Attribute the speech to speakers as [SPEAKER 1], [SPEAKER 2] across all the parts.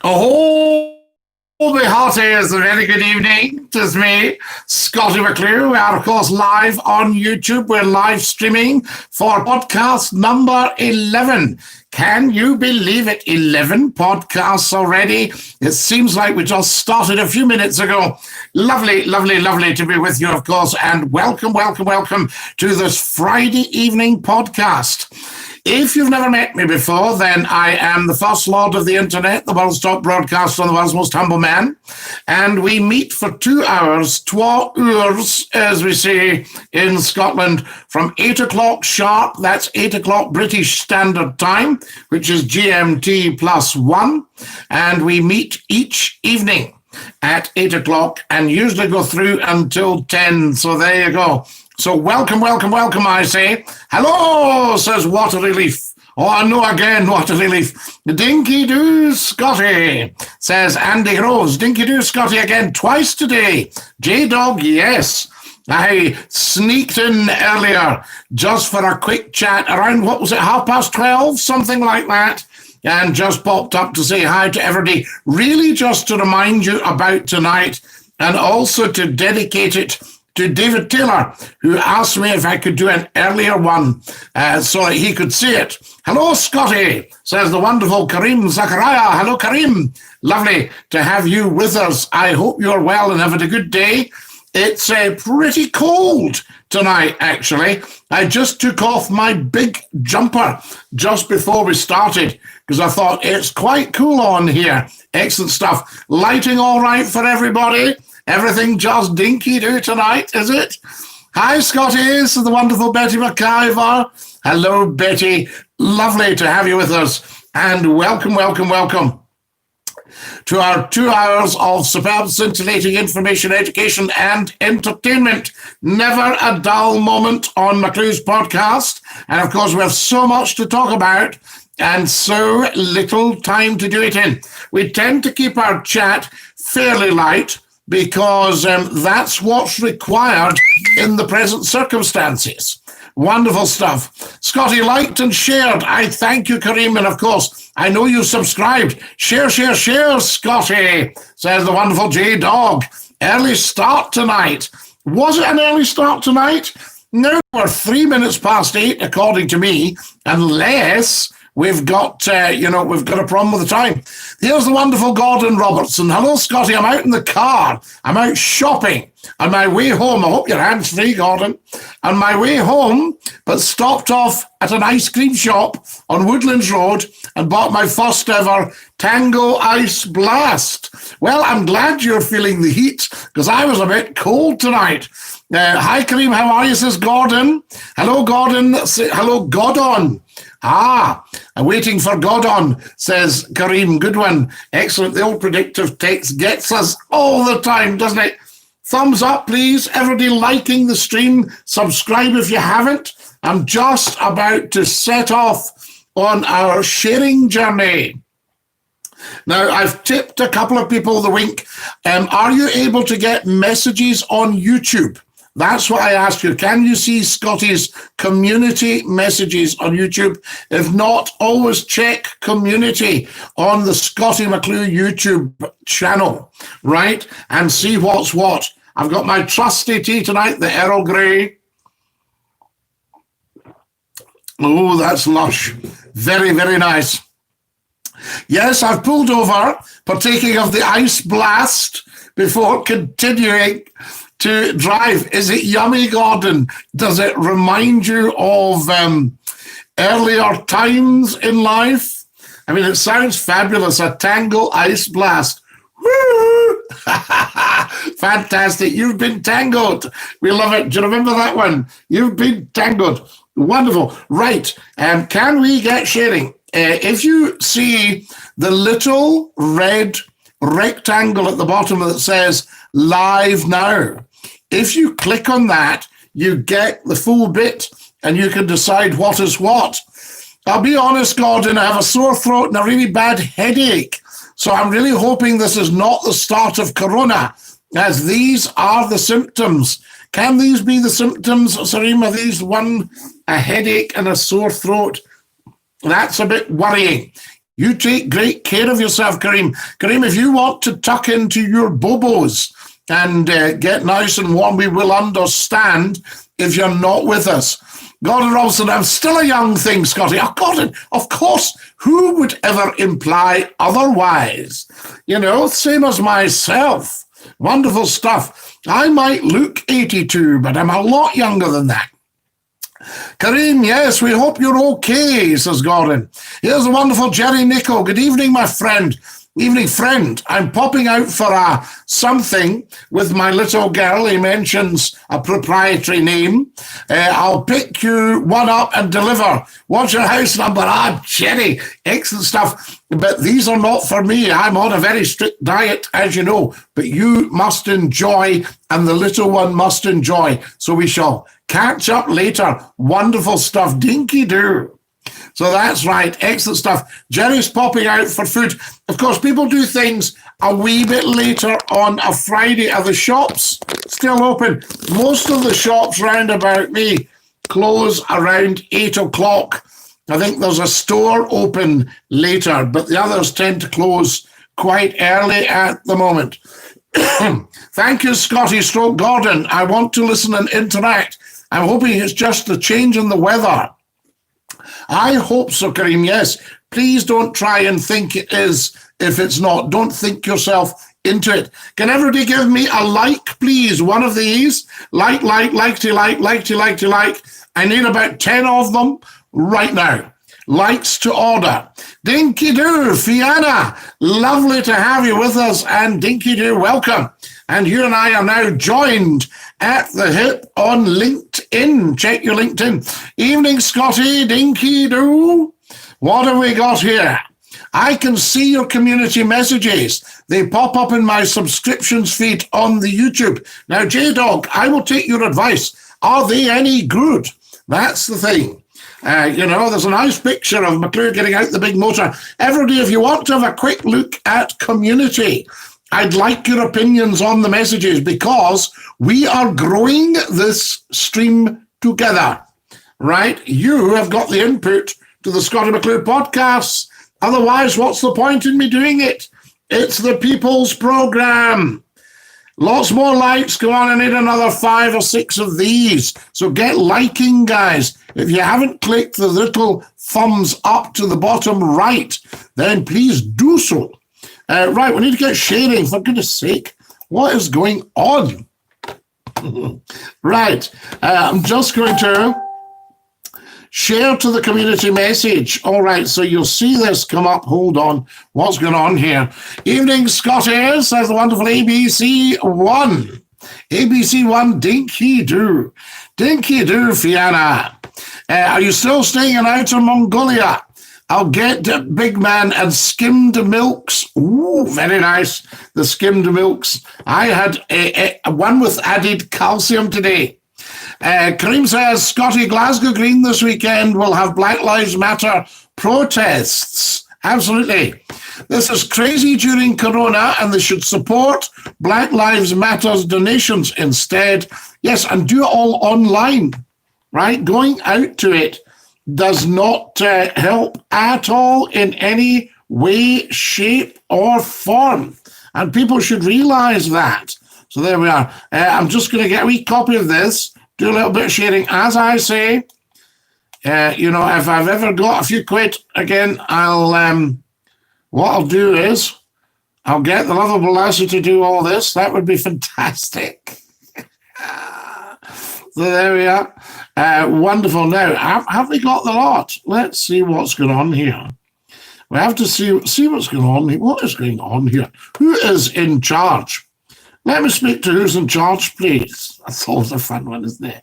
[SPEAKER 1] Oh, the hearties, a very good evening. It is me, Scottie McClue. We are, of course, live on YouTube. We're live streaming for podcast number 11. Can you believe it? 11 podcasts already. It seems like we just started a few minutes ago. Lovely, lovely, lovely to be with you, of course. And welcome, welcome, welcome to this Friday evening podcast. If you've never met me before, then I am the first lord of the internet, the world's top broadcaster and the world's most humble man. And we meet for 2 hours, 2 hours, as we say in Scotland, from 8 o'clock sharp. That's 8 o'clock British Standard Time, which is GMT+1. And we meet each evening at 8 o'clock and usually go through until 10. So there you go. So welcome, welcome, welcome, I say. Hello, says Water Relief. Oh, no, again, Water Relief. Dinky-Doo Scottie, says Andy Rose. Dinky-Doo Scottie again, twice today. J-Dog, yes. I sneaked in earlier just for a quick chat around, what was it, 12:30, something like that, and just popped up to say hi to everybody. Really just to remind you about tonight and also to dedicate it to David Taylor, who asked me if I could do an earlier one so that he could see it. Hello, Scottie, says the wonderful Karim Zachariah. Hello, Karim. Lovely to have you with us. I hope you're well and having a good day. It's pretty cold tonight, actually. I just took off my big jumper just before we started because I thought it's quite cool on here. Excellent stuff. Lighting all right for everybody? Everything just dinky-doo tonight, is it? Hi, Scottie. This is the wonderful Betty McIver. Hello, Betty. Lovely to have you with us. And welcome, welcome, welcome to our 2 hours of superb, scintillating information, education, and entertainment. Never a dull moment on McClue's podcast. And, of course, we have so much to talk about and so little time to do it in. We tend to keep our chat fairly light, because that's what's required in the present circumstances. Wonderful stuff. Scottie liked and shared. I thank you, Kareem, and of course, I know you subscribed. Share, share, share, Scottie, says the wonderful J-Dog. Early start tonight. Was it an early start tonight? No, we're 3 minutes past 8, according to me, unless we've got, we've got a problem with the time. Here's the wonderful Gordon Robertson. Hello, Scottie. I'm out in the car. I'm out shopping. On my way home, I hope your hand's free, Gordon. On my way home, but stopped off at an ice cream shop on Woodlands Road and bought my first ever Tango Ice Blast. Well, I'm glad you're feeling the heat because I was a bit cold tonight. Hi, Kareem. How are you, says Gordon. Hello, Gordon. Hello, Godon. I'm waiting for Godon, says Kareem. Good one. Excellent. The old predictive text gets us all the time, doesn't it? Thumbs up, please. Everybody liking the stream. Subscribe if you haven't. I'm just about to set off on our sharing journey. Now, I've tipped a couple of people the wink. Are you able to get messages on YouTube? That's what I asked you. Can you see Scottie's community messages on YouTube? If not, always check community on the Scottie McClue YouTube channel, right? And see what's what. I've got my trusty tea tonight, the Earl Grey. Oh, that's lush. Very, very nice. Yes, I've pulled over, partaking of the ice blast before continuing to drive. Is it yummy, Gordon? Does it remind you of earlier times in life? I mean, it sounds fabulous. A Tango Ice Blast. Woo! Fantastic. You've been tangled. We love it. Do you remember that one? You've been tangled. Wonderful. Right. Can we get sharing? If you see the little red rectangle at the bottom that says live now, if you click on that, you get the full bit and you can decide what is what. I'll be honest, Gordon, I have a sore throat and a really bad headache. So I'm really hoping this is not the start of corona, as these are the symptoms. Can these be the symptoms, Sarima? These a headache and a sore throat? That's a bit worrying. You take great care of yourself, Kareem. Kareem, if you want to tuck into your bobos and get nice and warm, we will understand if you're not with us. Gordon Robson, I'm still a young thing, Scotty. Oh, Gordon, of course, who would ever imply otherwise? You know, same as myself. Wonderful stuff. I might look 82, but I'm a lot younger than that. Kareem, yes, we hope you're okay, says Gordon. Here's a wonderful Jerry Nichol. Good evening, my friend. Evening, friend. I'm popping out for something with my little girl. He mentions a proprietary name. I'll pick you one up and deliver. What's your house number? Jerry. Excellent stuff. But these are not for me. I'm on a very strict diet, as you know. But you must enjoy, and the little one must enjoy. So we shall catch up later. Wonderful stuff. Dinky-Doo. So that's right. Excellent stuff. Jerry's popping out for food. Of course, people do things a wee bit later on a Friday. Are the shops still open? Most of the shops round about me close around 8 o'clock. I think there's a store open later, but the others tend to close quite early at the moment. Thank you, Scotty Stroke Gordon. I want to listen and interact. I'm hoping it's just the change in the weather. I hope so, Kareem, yes. Please don't try and think it is if it's not. Don't think yourself into it. Can everybody give me a like, please? One of these. Like. I need about 10 of them right now. Likes to order. Dinky-Doo, Fiona, lovely to have you with us. And Dinky-Doo, welcome. And you and I are now joined at the hip on LinkedIn. Check your LinkedIn. Evening, Scotty, Dinky-Doo. What have we got here? I can see your community messages. They pop up in my subscriptions feed on the YouTube. Now, J-Dog, I will take your advice. Are they any good? That's the thing. There's a nice picture of McClue getting out the big motor. Everybody, if you want to have a quick look at community, I'd like your opinions on the messages because we are growing this stream together, right? You have got the input to the Scottie McClue podcasts. Otherwise, what's the point in me doing it? It's the people's program. Lots more likes. Come on, I need another 5 or 6 of these. So get liking, guys. If you haven't clicked the little thumbs up to the bottom right, then please do so. Right, we need to get sharing, for goodness sake. What is going on? Right, I'm just going to share to the community message. All right, so you'll see this come up. Hold on. What's going on here? Evening, Scotty, says the wonderful ABC1. ABC1, Dinky-Doo. Dinky-Doo, Fiona. Are you still staying in Outer Mongolia? I'll get Big Man and skimmed milks. Ooh, very nice. The skimmed milks. I had a one with added calcium today. Kareem says, Scotty, Glasgow Green this weekend will have Black Lives Matter protests. Absolutely. This is crazy during Corona, and they should support Black Lives Matter's donations instead. Yes, and do it all online, right? Going out to it does not help at all in any way, shape, or form. And people should realize that. So there we are. I'm just going to get a wee copy of this, do a little bit of sharing. As I say, if I've ever got a few quid again, what I'll do is I'll get the lovable lassie to do all this. That would be fantastic. So there we are. Wonderful. Now, have we got the lot? Let's see what's going on here. We have to see what's going on here. What is going on here? Who is in charge? Let me speak to who's in charge, please. That's always a fun one, isn't it?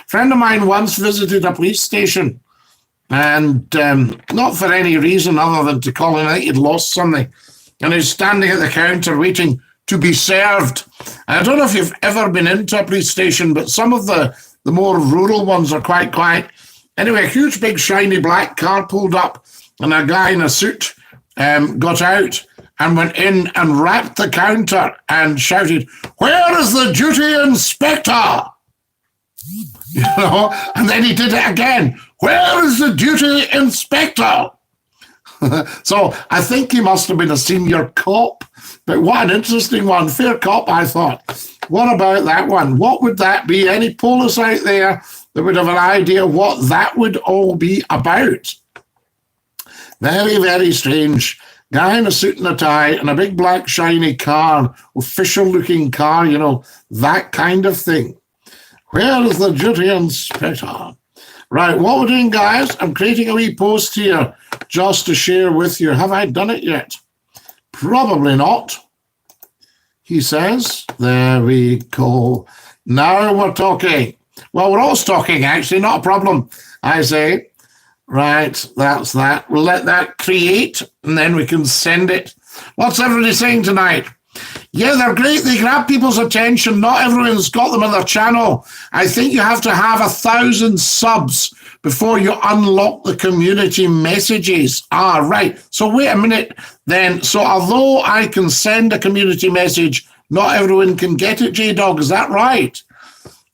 [SPEAKER 1] Friend of mine once visited a police station, and not for any reason other than to call in, I think he'd lost something, and he's standing at the counter waiting to be served. I don't know if you've ever been into a police station, but some of the more rural ones are quite quiet. Anyway, a huge, big, shiny black car pulled up, and a guy in a suit got out and went in and rapped the counter and shouted, "Where is the duty inspector?" And then he did it again. Where is the duty inspector? So I think he must have been a senior cop, but what an interesting one. Fair cop, I thought. What about that one? What would that be? Any police out there that would have an idea what that would all be about? Very, very strange. Guy in a suit and a tie and a big black shiny car, official-looking car, you know, that kind of thing. Where is the duty inspector? Right, what we're doing, guys, I'm creating a wee post here just to share with you. Have I done it yet? Probably not. He says, there we go. Now we're talking. Well, we're all talking, actually, not a problem, I say. Right, that's that. We'll let that create, and then we can send it. What's everybody saying tonight? Yeah, they're great. They grab people's attention. Not everyone's got them on their channel. I think you have to have 1,000 subs before you unlock the community messages. Ah, right. So wait a minute then. So although I can send a community message, not everyone can get it, J-Dog. Is that right?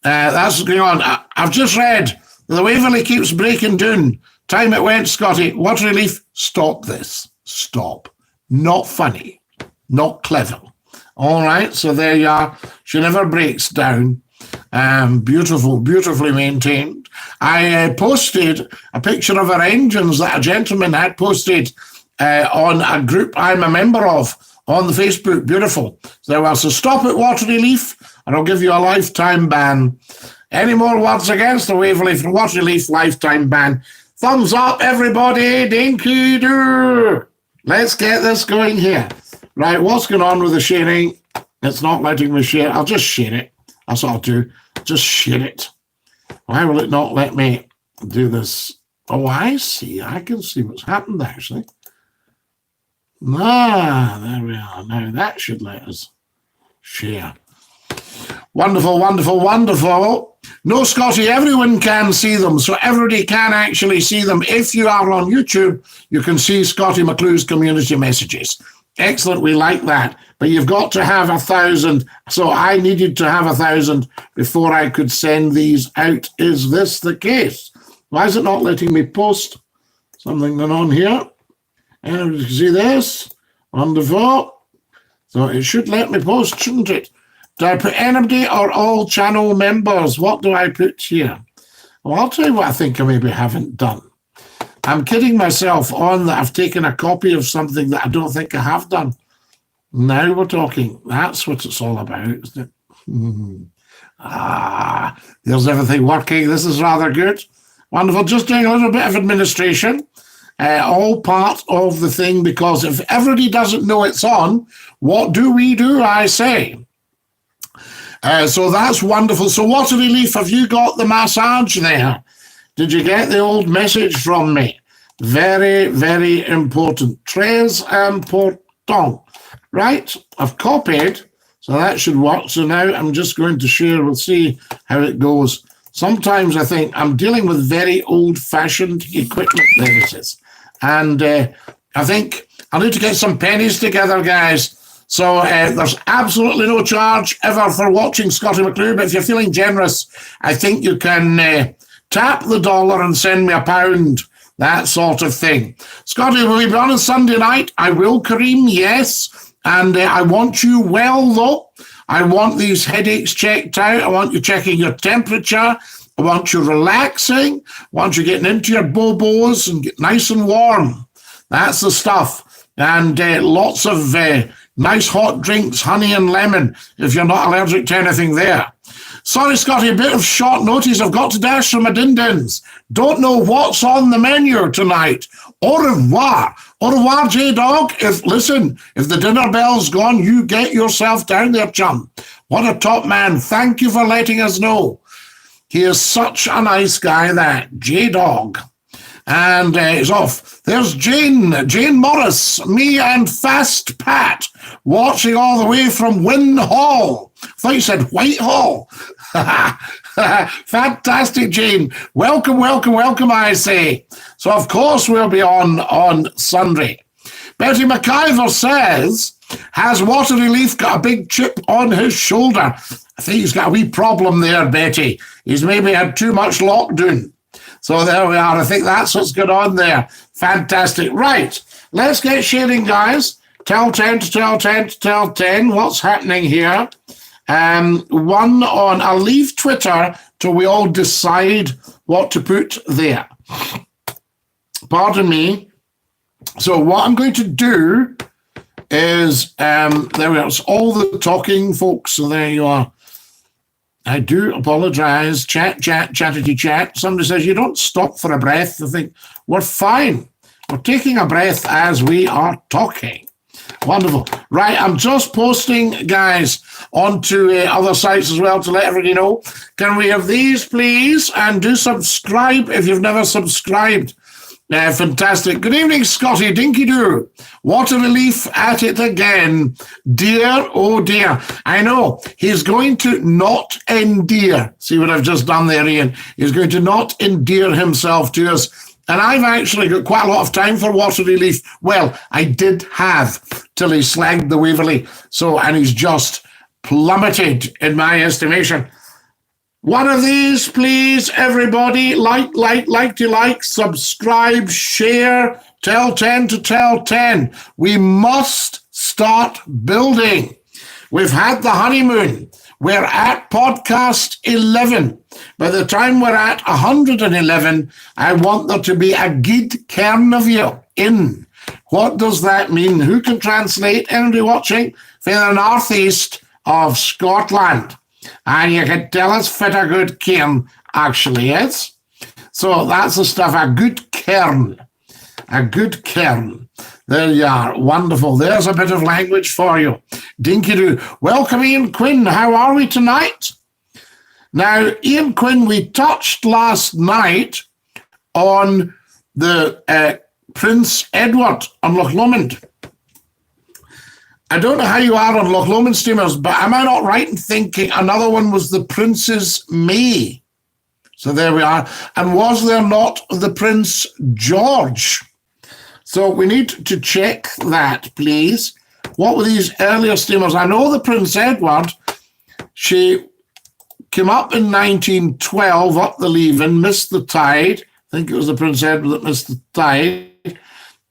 [SPEAKER 1] That's what's going on. I've just read the Waverley keeps breaking down. Time it went, Scotty. Water Relief, stop this. Stop. Not funny. Not clever. All right, so there you are. She never breaks down. Beautiful, beautifully maintained. I posted a picture of her engines that a gentleman had posted on a group I'm a member of on the Facebook. Beautiful. So stop at Water Relief, and I'll give you a lifetime ban. Any more words against the Waverley from Water Relief? Lifetime ban. Thumbs up, everybody. Dinky-Doo. Let's get this going here. Right, what's going on with the sharing? It's not letting me share. I'll just share it. That's what I'll do. Just share it. Why will it not let me do this? Oh, I see. I can see what's happened, actually. There we are. Now that should let us share. Wonderful, wonderful, wonderful. No, Scotty, everyone can see them. So everybody can actually see them. If you are on YouTube, you can see Scottie McClue's community messages. Excellent, we like that. But you've got to have 1,000. So I needed to have 1,000 before I could send these out. Is this the case? Why is it not letting me post? Something going on here. And you can see this. Wonderful. So it should let me post, shouldn't it? Do I put anybody or all channel members? What do I put here? Well, I'll tell you what I think I maybe haven't done. I'm kidding myself on that I've taken a copy of something that I don't think I have done. Now we're talking. That's what it's all about, isn't it? There's everything working. This is rather good. Wonderful. Just doing a little bit of administration. All part of the thing, because if everybody doesn't know it's on, what do we do, I say? So that's wonderful. So Water Relief, have you got the massage there? Did you get the old message from me? Very, very important. Très important. Right, I've copied, so that should work. So now I'm just going to share. We'll see how it goes. Sometimes I think I'm dealing with very old-fashioned equipment. There it is. And I think I need to get some pennies together, guys. So there's absolutely no charge ever for watching Scottie McClue, but if you're feeling generous, I think you can tap the dollar and send me £1, that sort of thing. Scottie, will we be on Sunday night? I will, Kareem, yes. And I want you well, though. I want these headaches checked out. I want you checking your temperature. I want you relaxing. I want you getting into your bobos and get nice and warm. That's the stuff. And lots of nice hot drinks, honey and lemon, if you're not allergic to anything there. Sorry, Scotty, a bit of short notice. I've got to dash from my din-dins. Don't know what's on the menu tonight. Au revoir. Au revoir, J-Dog. If the dinner bell's gone, you get yourself down there, chum. What a top man. Thank you for letting us know. He is such a nice guy, that J-Dog. And he's off. There's Jane Morris, me and Fast Pat, watching all the way from Wynn Hall. I thought you said Whitehall. Fantastic, Jane. Welcome, welcome, welcome, I say. So, of course, we'll be on Sunday. Betty McIver says, has Water Relief got a big chip on his shoulder? I think he's got a wee problem there, Betty. He's maybe had too much lockdown. So there we are. I think that's what's going on there. Fantastic. Right. Let's get sharing, guys. Tell 10 to tell 10 to tell 10. What's happening here? One on, I'll leave Twitter till we all decide what to put there. Pardon me. So what I'm going to do is, there we are. It's all the talking, folks. So there you are. I do apologize. Chattity chat. Somebody says, you don't stop for a breath. I think we're fine. We're taking a breath as we are talking. Wonderful. Right, I'm just posting, guys, onto other sites as well to let everybody know. Can we have these, please? And do subscribe if you've never subscribed. Fantastic. Good evening, Scotty. Dinky-Doo. What a relief at it again. Dear, oh dear. I know. He's going to not endear. See what I've just done there, Ian? He's going to not endear himself to us. And I've actually got quite a lot of time for water relief. Well, I did have till he slagged the Waverley. So, and he's just plummeted in my estimation. One of these, please, everybody. Like, subscribe, share, tell 10 to tell 10. We must start building. We've had the honeymoon. We're at podcast 11. By the time we're at 111, I want there to be a good kern of you in. What does that mean? Who can translate? Anybody watching? For the northeast of Scotland. And you can tell us fit a good cairn actually is. So that's the stuff, a good cairn. A good cairn. There you are. Wonderful. There's a bit of language for you. Dinky-Doo. Welcome, Ian Quinn. How are we tonight? Now, Ian Quinn, we touched last night on the Prince Edward on Loch Lomond. I don't know how you are on Loch Lomond steamers, but am I not right in thinking another one was the Princess May? So there we are. And was there not the Prince George? So we need to check that, please. What were these earlier steamers? I know the Prince Edward, she came up in 1912, up the Leven, missed the tide. I think it was the Prince Edward that missed the tide.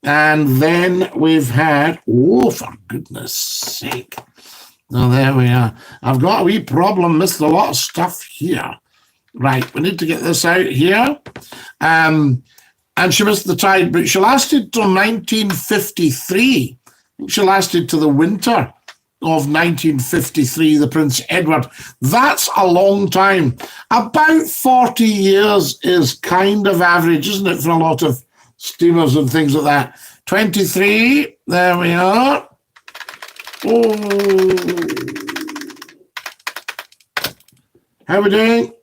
[SPEAKER 1] And then we've had, oh, for goodness sake. Now, there we are. I've got a wee problem, missed a lot of stuff here. Right, we need to get this out here. And she missed the tide, but she lasted till 1953. I think she lasted to the winter of 1953, the Prince Edward. That's a long time. About 40 years is kind of average, isn't it, for a lot of steamers and things like that. 23, there we are. Oh. How we doing?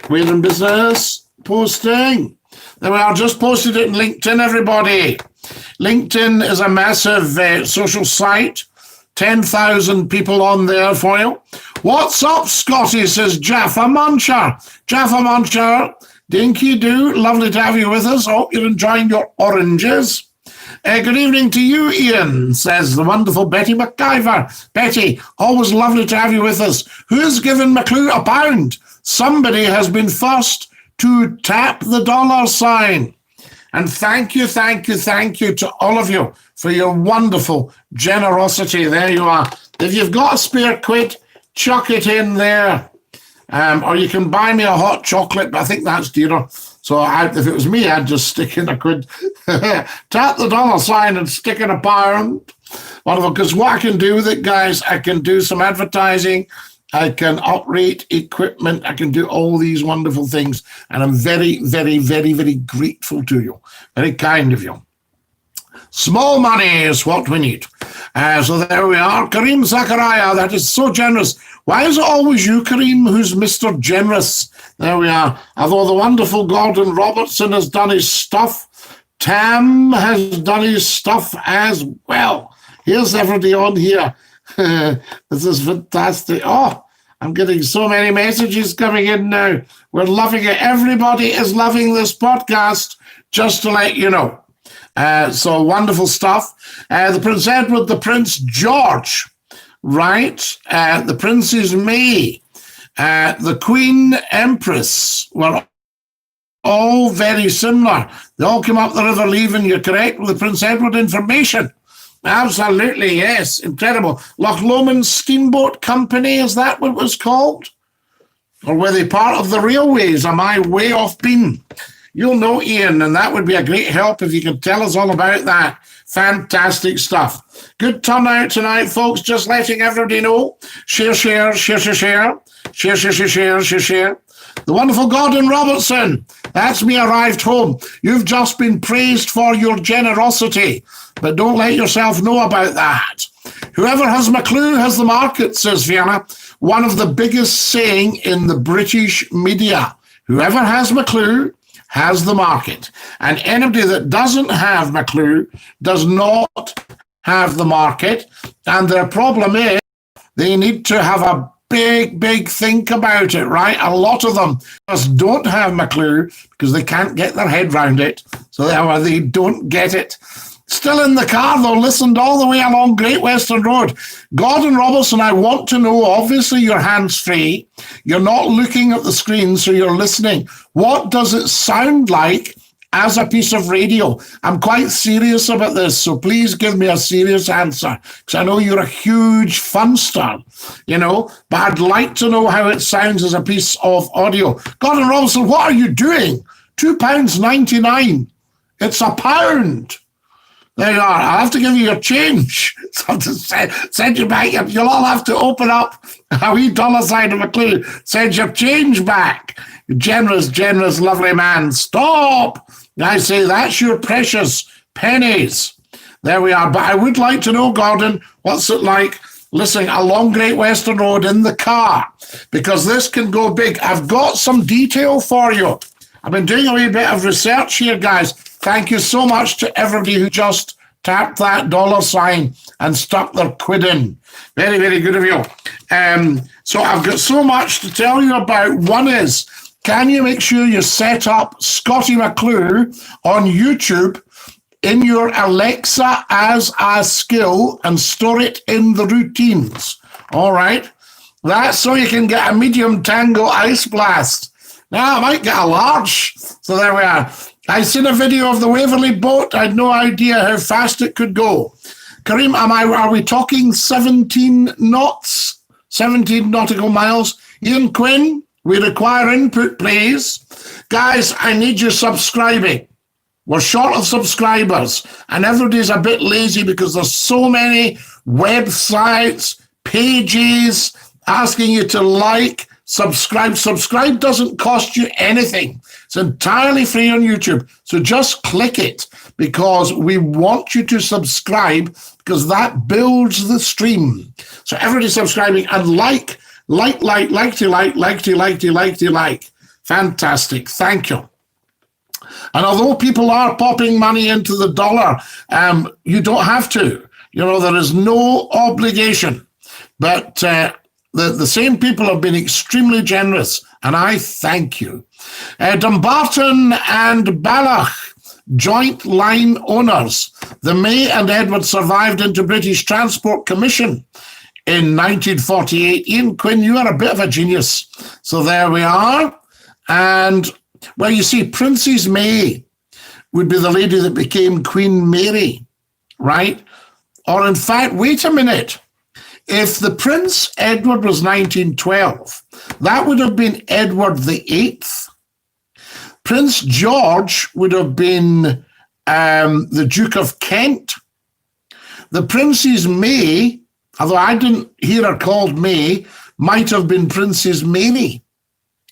[SPEAKER 1] We're in business. Posting. There we are, just posted it in LinkedIn, everybody. LinkedIn is a massive social site. 10,000 people on there for you. What's up, Scotty, says Jaffa Muncher. Jaffa Muncher. Dinky-Doo, lovely to have you with us. Hope you're enjoying your oranges. Good evening to you, Ian, says the wonderful Betty McIver. Betty, always lovely to have you with us. Who's given McClue £1? Somebody has been first to tap the $sign. And thank you to all of you for your wonderful generosity. There you are. If you've got a spare quid, chuck it in there. Or you can buy me a hot chocolate, but I think that's dearer. So if it was me, I'd just stick in a quid. Tap the $sign and stick in £1. Wonderful, because what I can do with it, guys, I can do some advertising. I can uprate equipment. I can do all these wonderful things. And I'm very, very, very, very grateful to you. Very kind of you. Small money is what we need. So there we are. Kareem Zachariah, that is so generous. Why is it always you, Kareem, who's Mr. Generous? There we are. Although the wonderful Gordon Robertson has done his stuff, Tam has done his stuff as well. Here's everybody on here. This is fantastic. Oh, I'm getting so many messages coming in now. We're loving it. Everybody is loving this podcast, just to let you know. So wonderful stuff. The Prince Edward, the Prince George, right? The Princess May, the Queen Empress were all very similar. They all came up the River Leven, you're correct, with the Prince Edward information. Absolutely, yes. Incredible. Loch Lomond Steamboat Company, is that what it was called? Or were they part of the railways? Am I way off beam? You'll know, Ian, and that would be a great help if you could tell us all about that. Fantastic stuff. Good turnout tonight, folks. Just letting everybody know. Share, share, share, share, share. Share, share, share, share, share, share. The wonderful Gordon Robertson. That's me arrived home. You've just been praised for your generosity, but don't let yourself know about that. Whoever has McClue has the market, says Vienna. One of the biggest saying in the British media. Whoever has McClue has the market. And anybody that doesn't have McClue does not have the market. And their problem is they need to have a big think about it, right? A lot of them just don't have McClue because they can't get their head round it. So they don't get it. Still in the car, though, listened all the way along Great Western Road. Gordon Robertson, I want to know, obviously you're hands-free. You're not looking at the screen, so you're listening. What does it sound like as a piece of radio? I'm quite serious about this, so please give me a serious answer, because I know you're a huge funster, but I'd like to know how it sounds as a piece of audio. Gordon Robertson, what are you doing? £2.99. It's £1. There you are. I'll have to give you your change. So to send you back. You'll all have to open up a wee dollar sign of McClue. Send your change back. Generous, lovely man. Stop. I say, that's your precious pennies. There we are. But I would like to know, Gordon, what's it like listening along Great Western Road in the car? Because this can go big. I've got some detail for you. I've been doing a wee bit of research here, guys. Thank you so much to everybody who just tapped that dollar sign and stuck their quid in. Very, very good of you. So I've got so much to tell you about. One is, can you make sure you set up Scottie McClue on YouTube in your Alexa as a skill and store it in the routines? All right. That's so you can get a medium tango ice blast. Now, I might get a large. So there we are. I seen a video of the Waverley boat. I had no idea how fast it could go. Kareem, are we talking 17 knots? 17 nautical miles? Ian Quinn, we require input, please. Guys, I need you subscribing. We're short of subscribers, and everybody's a bit lazy because there's so many websites, pages asking you to like, subscribe. Subscribe doesn't cost you anything. It's entirely free on YouTube. So just click it because we want you to subscribe because that builds the stream. So everybody subscribing and like. Fantastic. Thank you. And although people are popping money into the dollar, you don't have to. There is no obligation. But the same people have been extremely generous, and I thank you. Dumbarton and Ballach, joint line owners. The May and Edward survived into British Transport Commission in 1948. Ian Quinn, you are a bit of a genius. So there we are. And, well, you see, Princess May would be the lady that became Queen Mary, right? Or in fact, wait a minute. If the Prince Edward was 1912, that would have been Edward the Eighth. Prince George would have been the Duke of Kent. The Princess May, although I didn't hear her called May, might have been Princess Mary.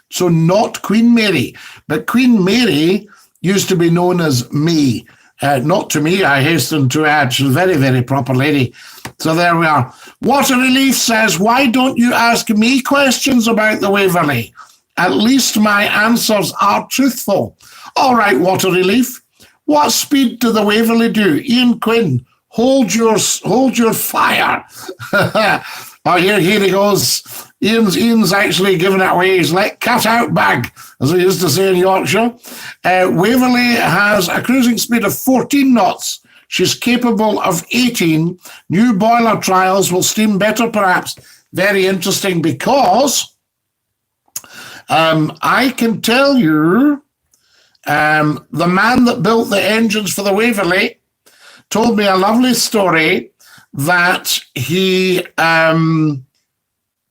[SPEAKER 1] So not Queen Mary. But Queen Mary used to be known as May. Not to me, I hasten to add. She's a very, very proper lady. So there we are. Water Relief says, why don't you ask me questions about the Waverley? At least my answers are truthful. All right, Water Relief. What speed do the Waverley do? Ian Quinn, hold your fire. Oh, here he goes. Ian's actually giving it away. He's like cut out bag, as we used to say in Yorkshire. Waverley has a cruising speed of 14 knots. She's capable of 18. New boiler trials will steam better, perhaps. Very interesting because I can tell you the man that built the engines for the Waverley told me a lovely story that he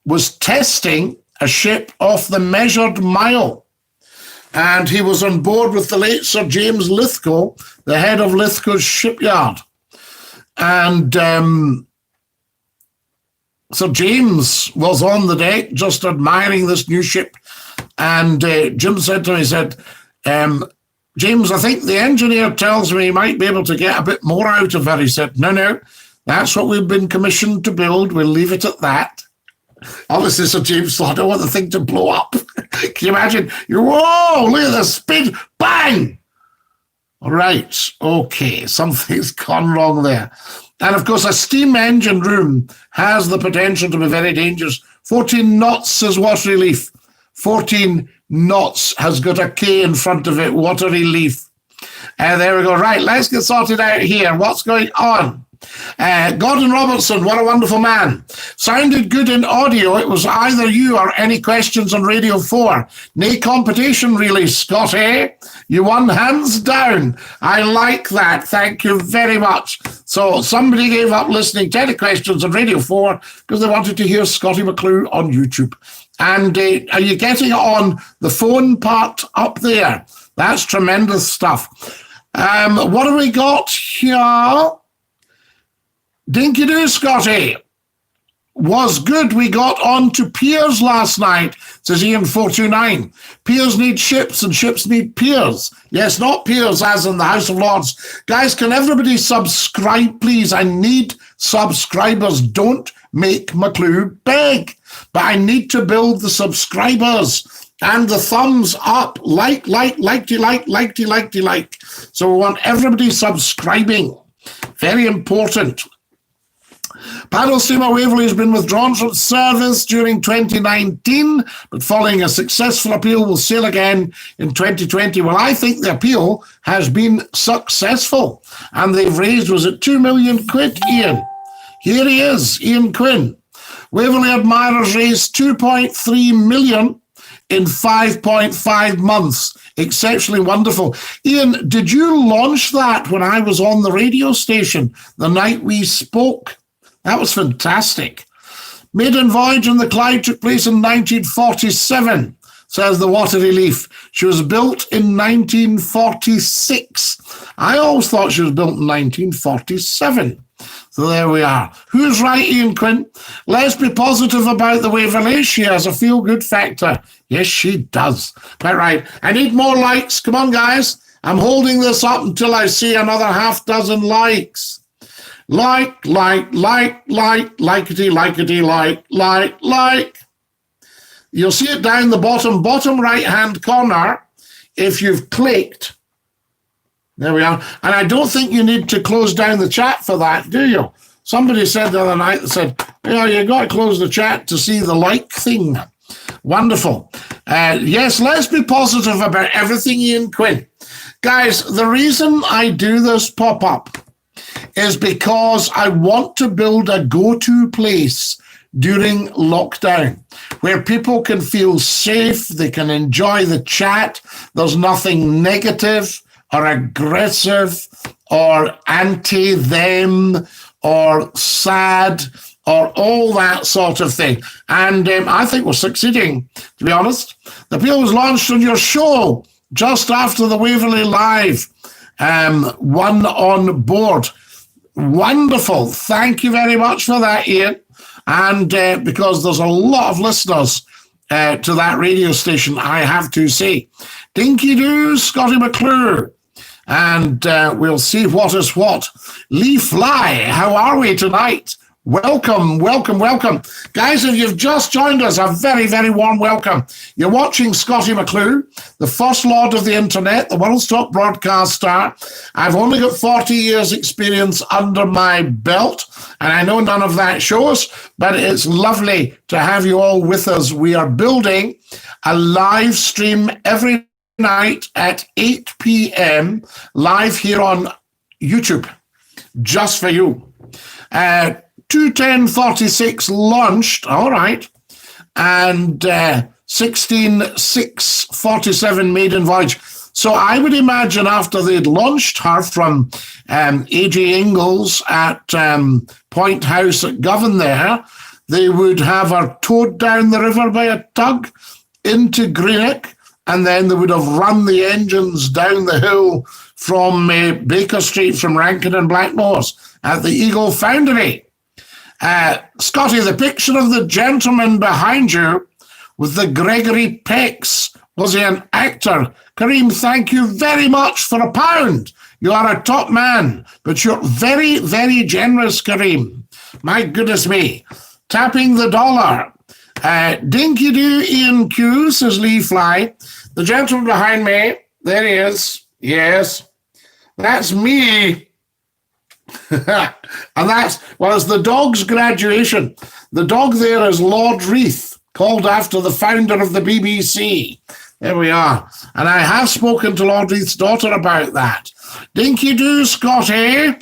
[SPEAKER 1] was testing a ship off the Measured Mile. And he was on board with the late Sir James Lithgow, the head of Lithgow's shipyard. And Sir James was on the deck just admiring this new ship. And Jim said to me, he said, James, I think the engineer tells me he might be able to get a bit more out of her. He said, no, that's what we've been commissioned to build. We'll leave it at that. Obviously, Sir James thought, I don't want the thing to blow up. Can you imagine? Whoa, look at the speed. Bang! Right, okay, something's gone wrong there. And of course, a steam engine room has the potential to be very dangerous. 14 knots is water relief. 14 knots has got a K in front of it, water relief. And there we go. Right, let's get sorted out here. What's going on? Gordon Robertson, what a wonderful man. Sounded good in audio. It was either you or any questions on Radio 4. Nay competition really, Scotty. You won hands down. I like that. Thank you very much. So somebody gave up listening to any questions on Radio 4 because they wanted to hear Scottie McClue on YouTube. And are you getting on the phone part up there? That's tremendous stuff. What have we got here? Dinky-Doo, Scotty. Was good. We got on to piers last night, says Ian429. Piers need ships and ships need piers. Yes, not piers as in the House of Lords. Guys, can everybody subscribe, please? I need subscribers. Don't make McClue beg. But I need to build the subscribers and the thumbs up. Like. So we want everybody subscribing. Very important. Paddle steamer Waverley has been withdrawn from service during 2019, but following a successful appeal will sail again in 2020. Well, I think the appeal has been successful, and they've raised, was it 2 million quid, Ian? Here he is, Ian Quinn. Waverley admirers raised 2.3 million in 5.5 months. Exceptionally wonderful. Ian, did you launch that when I was on the radio station the night we spoke? That was fantastic. Maiden voyage on the Clyde took place in 1947, says the Water Relief. She was built in 1946. I always thought she was built in 1947. So there we are. Who's right, Ian Quinn? Let's be positive about the Waverley. She has a feel-good factor. Yes, she does. Quite right. I need more likes. Come on, guys. I'm holding this up until I see another half dozen likes. Like. You'll see it down the bottom right-hand corner if you've clicked. There we are. And I don't think you need to close down the chat for that, do you? Somebody said the other night, said, you got to close the chat to see the like thing. Wonderful. Yes, let's be positive about everything, Ian Quinn. Guys, the reason I do this pop-up is because I want to build a go-to place during lockdown where people can feel safe, they can enjoy the chat, there's nothing negative or aggressive or anti-them or sad or all that sort of thing. And I think we're succeeding, to be honest. The appeal was launched on your show just after the Waverley Live, one on board. Wonderful. Thank you very much for that, Ian. And because there's a lot of listeners to that radio station, I have to say. Dinky-Doo, Scottie McClue. And we'll see what is what. Lee Fly, how are we tonight? Welcome. Guys, if you've just joined us, a very, very warm welcome. You're watching Scottie McClue, the first lord of the internet, the world's top broadcaster. I've only got 40 years experience under my belt, and I know none of that shows, but it's lovely to have you all with us. We are building a live stream every night at 8 p.m. live here on YouTube, just for you. 2:10:46 launched, all right, and 16:6:47 maiden voyage. So I would imagine after they'd launched her from A.J. Ingalls at Point House at Govan there, they would have her towed down the river by a tug into Greenock, and then they would have run the engines down the hill from Baker Street, from Rankin and Blackmore's at the Eagle Foundry. Scotty, the picture of the gentleman behind you with the Gregory Pecs, was he an actor? Kareem, thank you very much for £1. You are a top man, but you're very, very generous, Kareem. My goodness me. Tapping the dollar. Dinky-Doo Ian Q, says Lee Fly. The gentleman behind me, there he is. Yes, that's me. And that's, well, it's the dog's graduation. The dog there is Lord Reith, called after the founder of the BBC. There we are. And I have spoken to Lord Reith's daughter about that. Dinky-Doo, Scotty.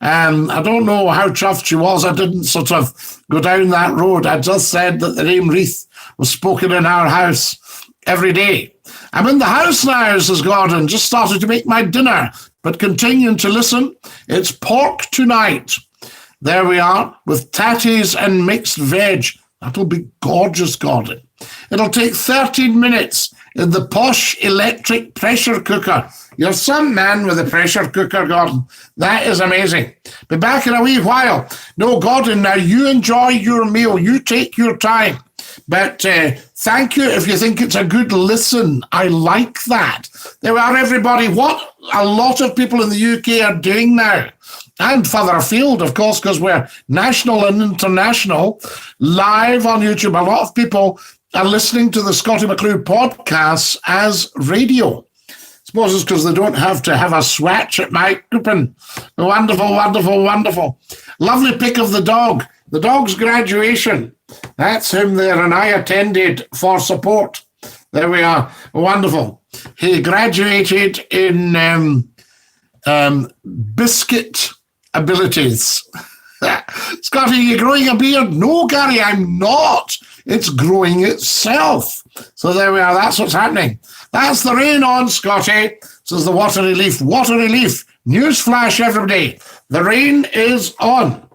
[SPEAKER 1] I don't know how chuffed she was. I didn't sort of go down that road. I just said that the name Reith was spoken in our house every day. I'm in the house now, says Gordon. Just started to make my dinner, but continuing to listen. It's pork tonight. There we are, with tatties and mixed veg. That'll be gorgeous, Gordon. It'll take 13 minutes in the posh electric pressure cooker. You're some man with a pressure cooker, Gordon. That is amazing. Be back in a wee while. No, Gordon, now you enjoy your meal. You take your time. But thank you if you think it's a good listen. I like that. There we are, everybody. What a lot of people in the UK are doing now. And further afield, of course, because we're national and international, live on YouTube. A lot of people are listening to the Scottie McClue podcasts as radio. I suppose it's because they don't have to have a swatch at my coupon. Wonderful, wonderful, wonderful. Lovely pic of the dog. The dog's graduation. That's him there, and I attended for support. There we are. Wonderful. He graduated in biscuit abilities. Scotty, are you growing a beard? No, Gary, I'm not. It's growing itself. So there we are. That's what's happening. That's the rain on, Scotty, says the watery leaf. Watery leaf. Newsflash, everybody. The rain is on.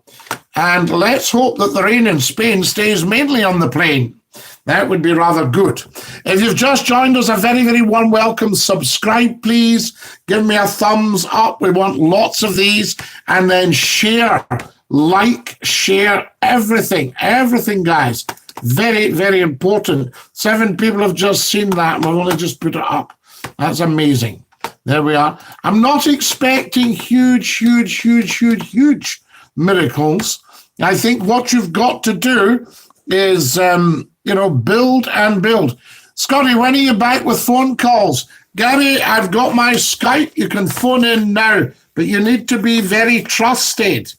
[SPEAKER 1] And let's hope that the rain in Spain stays mainly on the plain. That would be rather good. If you've just joined us, a very, very warm welcome. Subscribe, please. Give me a thumbs up. We want lots of these. And then share, like, share, everything. Everything, guys. Very, very important. 7 people have just seen that, and we've only just put it up. That's amazing. There we are. I'm not expecting huge miracles. I think what you've got to do is, build and build. Scotty, when are you back with phone calls? Gary, I've got my Skype. You can phone in now, but you need to be very trusted.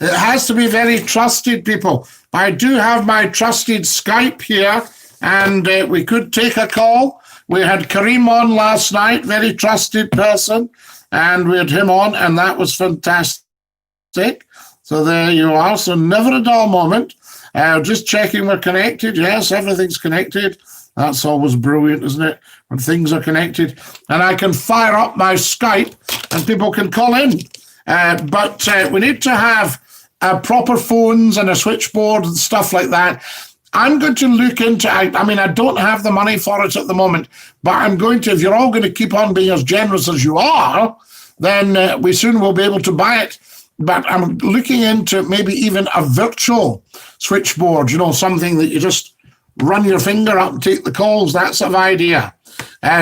[SPEAKER 1] It has to be very trusted, people. I do have my trusted Skype here, and we could take a call. We had Kareem on last night, very trusted person, and we had him on, and that was fantastic. So there you are. So never a dull moment. Just checking we're connected. Yes, everything's connected. That's always brilliant, isn't it? When things are connected. And I can fire up my Skype and people can call in. But we need to have proper phones and a switchboard and stuff like that. I'm going to look into it. I mean, I don't have the money for it at the moment, but I'm going to, if you're all going to keep on being as generous as you are, then we soon will be able to buy it. But I'm looking into maybe even a virtual switchboard, something that you just run your finger up and take the calls, that sort of idea.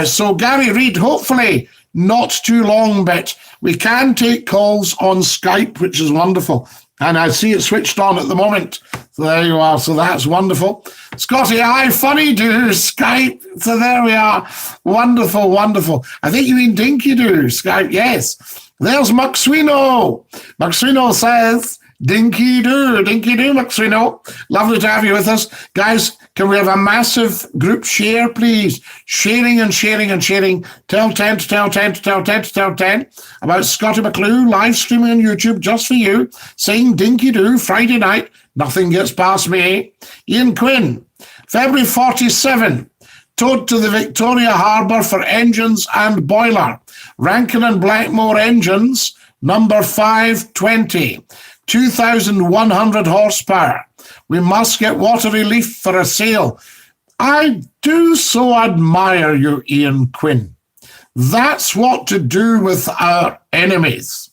[SPEAKER 1] So Gary Reid, hopefully not too long, but we can take calls on Skype, which is wonderful. And I see it switched on at the moment. So there you are. So that's wonderful. Scotty, hi, funny do, Skype. So there we are. Wonderful, wonderful. I think you mean Dinky-Doo, Skype, yes. There's Maxwino. Maxwino says, Dinky-Doo, Dinky-Doo, Maxwino. Lovely to have you with us. Guys, can we have a massive group share, please? Sharing and sharing and sharing. Tell 10 to tell 10 to tell 10 to tell 10 about Scottie McClue live streaming on YouTube just for you, saying Dinky-Doo Friday night. Nothing gets past me. Ian Quinn, February 47. towed to the Victoria Harbour for engines and boiler. Rankin and Blackmore engines, number 520, 2,100 horsepower. We must get water relief for a sale. I do so admire you, Ian Quinn. That's what to do with our enemies.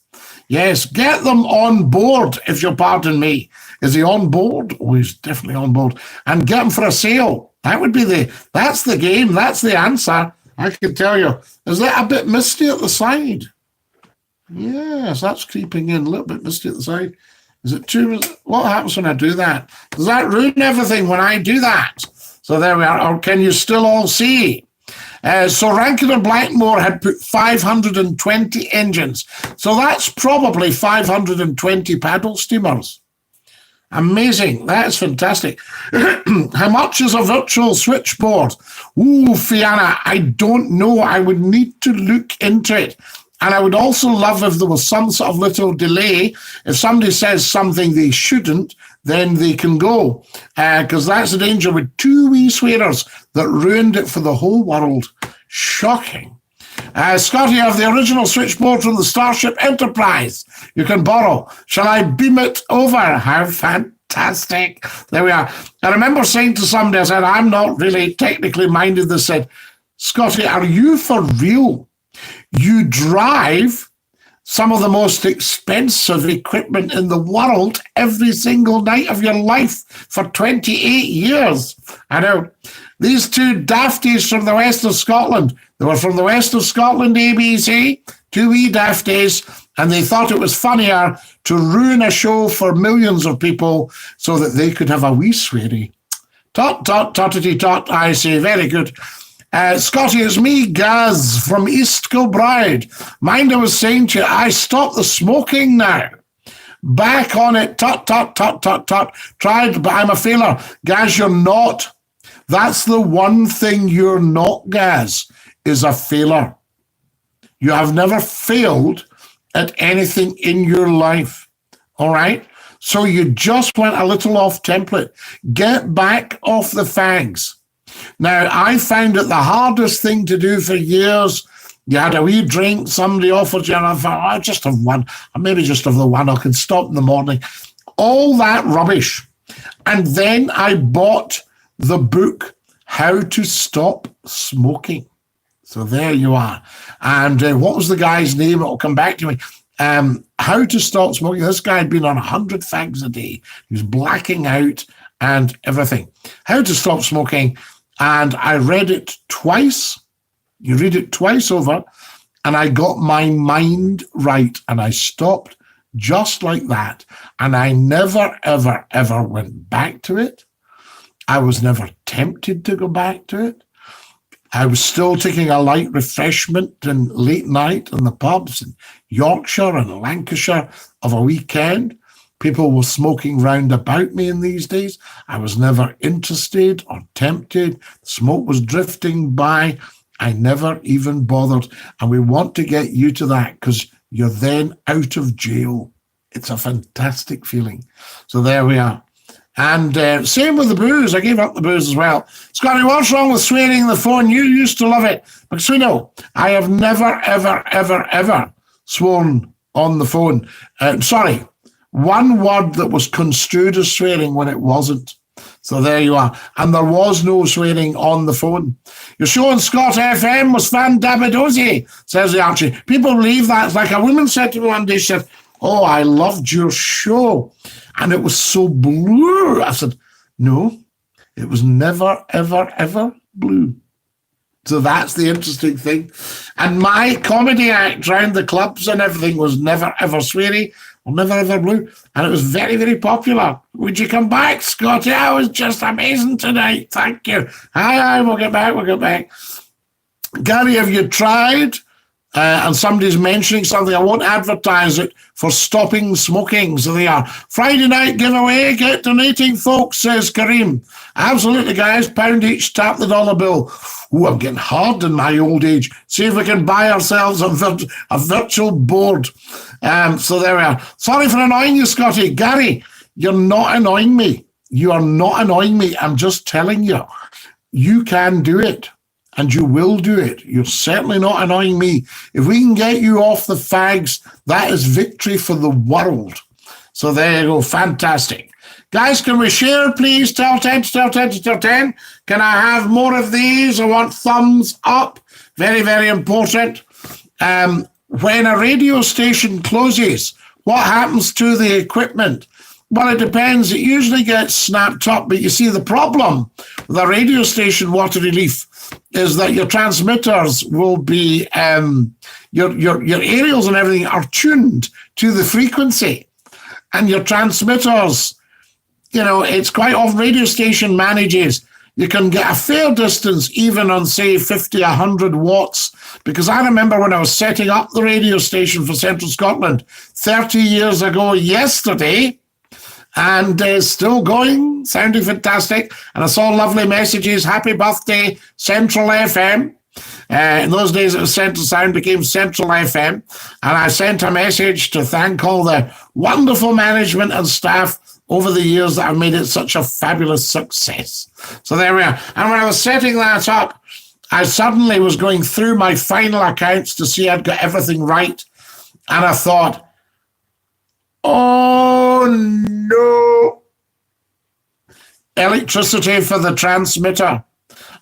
[SPEAKER 1] Yes, get them on board, if you'll pardon me. Is he on board? Oh, he's definitely on board. And get him for a sale. That's the game. That's the answer. I can tell you. Is that a bit misty at the side? Yes, that's creeping in. A little bit misty at the side. Is it too... What happens when I do that? Does that ruin everything when I do that? So there we are. Or can you still all see? So Rankin and Blackmore had put 520 engines. So that's probably 520 paddle steamers. Amazing. That's fantastic. How much is a virtual switchboard? Ooh, Fiona, I don't know. I would need to look into it. And I would also love if there was some sort of little delay. If somebody says something they shouldn't, then they can go. Because that's the danger with two wee swearers that ruined it for the whole world. Shocking. Scotty, of the original switchboard from the Starship Enterprise, you can borrow. Shall I beam it over? How fantastic. There we are. I remember saying to somebody, I said, I'm not really technically minded. They said, Scotty, are you for real? You drive some of the most expensive equipment in the world every single night of your life for 28 years. I know. These two dafties from the west of Scotland, they were from the west of Scotland, ABC, two wee dafties, and they thought it was funnier to ruin a show for millions of people so that they could have a wee swearie. Tot, tot, tottity, tot, I say, very good. Scotty, it's me, Gaz, from East Kilbride. Mind I was saying to you, I stopped the smoking now. Back on it, tot, tot, tot, tot, tot. Tried, but I'm a failure. Gaz, you're not. That's the one thing you're not, Gaz, is a failure. You have never failed at anything in your life, all right? So you just went a little off template. Get back off the fags. Now, I found it the hardest thing to do for years. You had a wee drink, somebody offered you, and I thought, I'll just have one, or maybe just have the one, I can stop in the morning. All that rubbish. And then I bought the book, How to Stop Smoking. So there you are. And what was the guy's name? It'll come back to me. How to Stop Smoking. This guy had been on 100 fags a day. He was blacking out and everything. How to Stop Smoking. And I read it twice. You read it twice over, and I got my mind right, and I stopped just like that. And I never, ever, ever went back to it. I was never tempted to go back to it. I was still taking a light refreshment and late night in the pubs in Yorkshire and Lancashire of a weekend. People were smoking round about me in these days. I was never interested or tempted. Smoke was drifting by. I never even bothered. And we want to get you to that because you're then out of jail. It's a fantastic feeling. So there we are. And same with the booze. I gave up the booze as well. Scotty, what's wrong with swearing on the phone? You used to love it. But we know, I have never, ever, ever, ever sworn on the phone. Sorry, one word that was construed as swearing when it wasn't. So there you are. And there was no swearing on the phone. Your show on Scott FM was fan-dabba-dozy, says the Archie. People believe that. It's like a woman said to me one day, she said, oh, I loved your show. And it was so blue. I said, no, it was never, ever, ever blue. So that's the interesting thing. And my comedy act round the clubs and everything was never, ever sweary or never, ever blue. And it was very, very popular. Would you come back, Scotty? I was just amazing tonight. Thank you. Aye, we'll get back, we'll get back. Gary, have you tried? And somebody's mentioning something, I won't advertise it, for stopping smoking. So they are. Friday night giveaway, get donating, folks, says Kareem. Absolutely, guys, £1 each, tap the dollar bill. Ooh, I'm getting hard in my old age. See if we can buy ourselves a virtual board. So there we are. Sorry for annoying you, Scotty. Gary, you're not annoying me. You are not annoying me. I'm just telling you, you can do it. and you will do it. You're certainly not annoying me. If we can get you off the fags, that is victory for the world. So there you go. Fantastic. Guys, can we share, please? Tell 10 to tell 10 to tell 10. Can I have more of these? I want thumbs up. Very, very important. When a radio station closes, what happens to the equipment? Well, it depends. It usually gets snapped up. But you see, the problem with a radio station water relief is that your transmitters will be, your aerials and everything are tuned to the frequency. And your transmitters, you know, it's quite often radio station manages. You can get a fair distance even on, say, 50, 100 watts. Because I remember when I was setting up the radio station for Central Scotland 30 years ago yesterday, and still going, sounding fantastic. And I saw lovely messages, happy birthday, Central FM. In those days, it was Central Sound, became Central FM. And I sent a message to thank all the wonderful management and staff over the years that have made it such a fabulous success. So there we are. And when I was setting that up, I suddenly was going through my final accounts to see I'd got everything right. And I thought, oh no, electricity for the transmitter.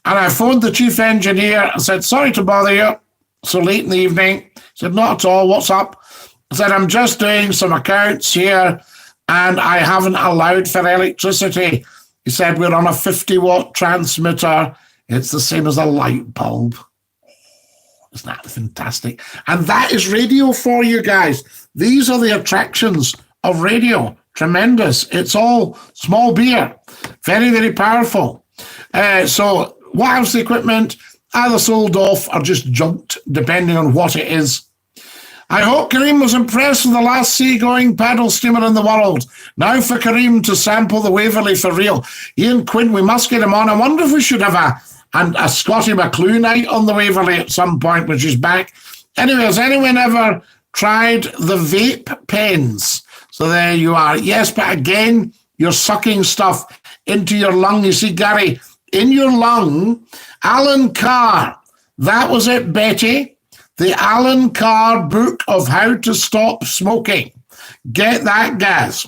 [SPEAKER 1] And I phoned the chief engineer and said, sorry to bother you so late in the evening. He said, not at all, what's up? I said, I'm just doing some accounts here and I haven't allowed for electricity. He said, we're on a 50-watt transmitter. It's the same as a light bulb. Isn't that fantastic? And that is radio for you guys. These are the attractions of radio. Tremendous. It's all small beer. Very, very powerful. So what else? The equipment either sold off or just junked, depending on what it is. I hope Kareem was impressed with the last seagoing paddle steamer in the world. Now for Kareem to sample the Waverley for real. Ian Quinn, we must get him on. I wonder if we should have a Scottie McClue night on the Waverley at some point, which is back. Anyway, has anyone ever tried the vape pens? So there you are. Yes, but again, you're sucking stuff into your lung. You see, Gary, in your lung, Alan Carr, that was it, Betty. The Alan Carr book of how to stop smoking. Get that, guys.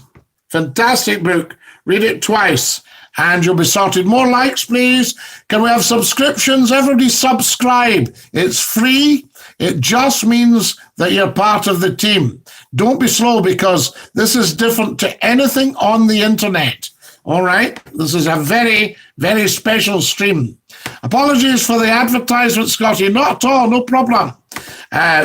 [SPEAKER 1] Fantastic book. Read it twice and you'll be sorted. More likes, please. Can we have subscriptions? Everybody subscribe. It's free. It just means that you're part of the team. Don't be slow because this is different to anything on the internet. All right? This is a very, very special stream. Apologies for the advertisement, Scotty. Not at all. No problem.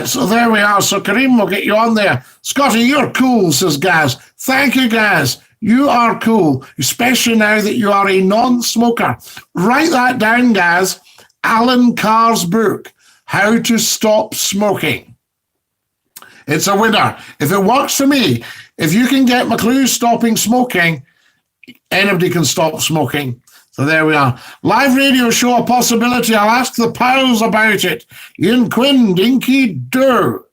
[SPEAKER 1] So there we are. So Kareem will get you on there. Scotty, you're cool, says Gaz. Thank you, Gaz. You are cool, especially now that you are a non-smoker. Write that down, Gaz. Alan Carr's book, How to Stop Smoking. It's a winner. If it works for me, if you can get McClue stopping smoking, anybody can stop smoking. So there we are. Live radio show, a possibility. I'll ask the pals about it. Ian Quinn, Dinky-Doo.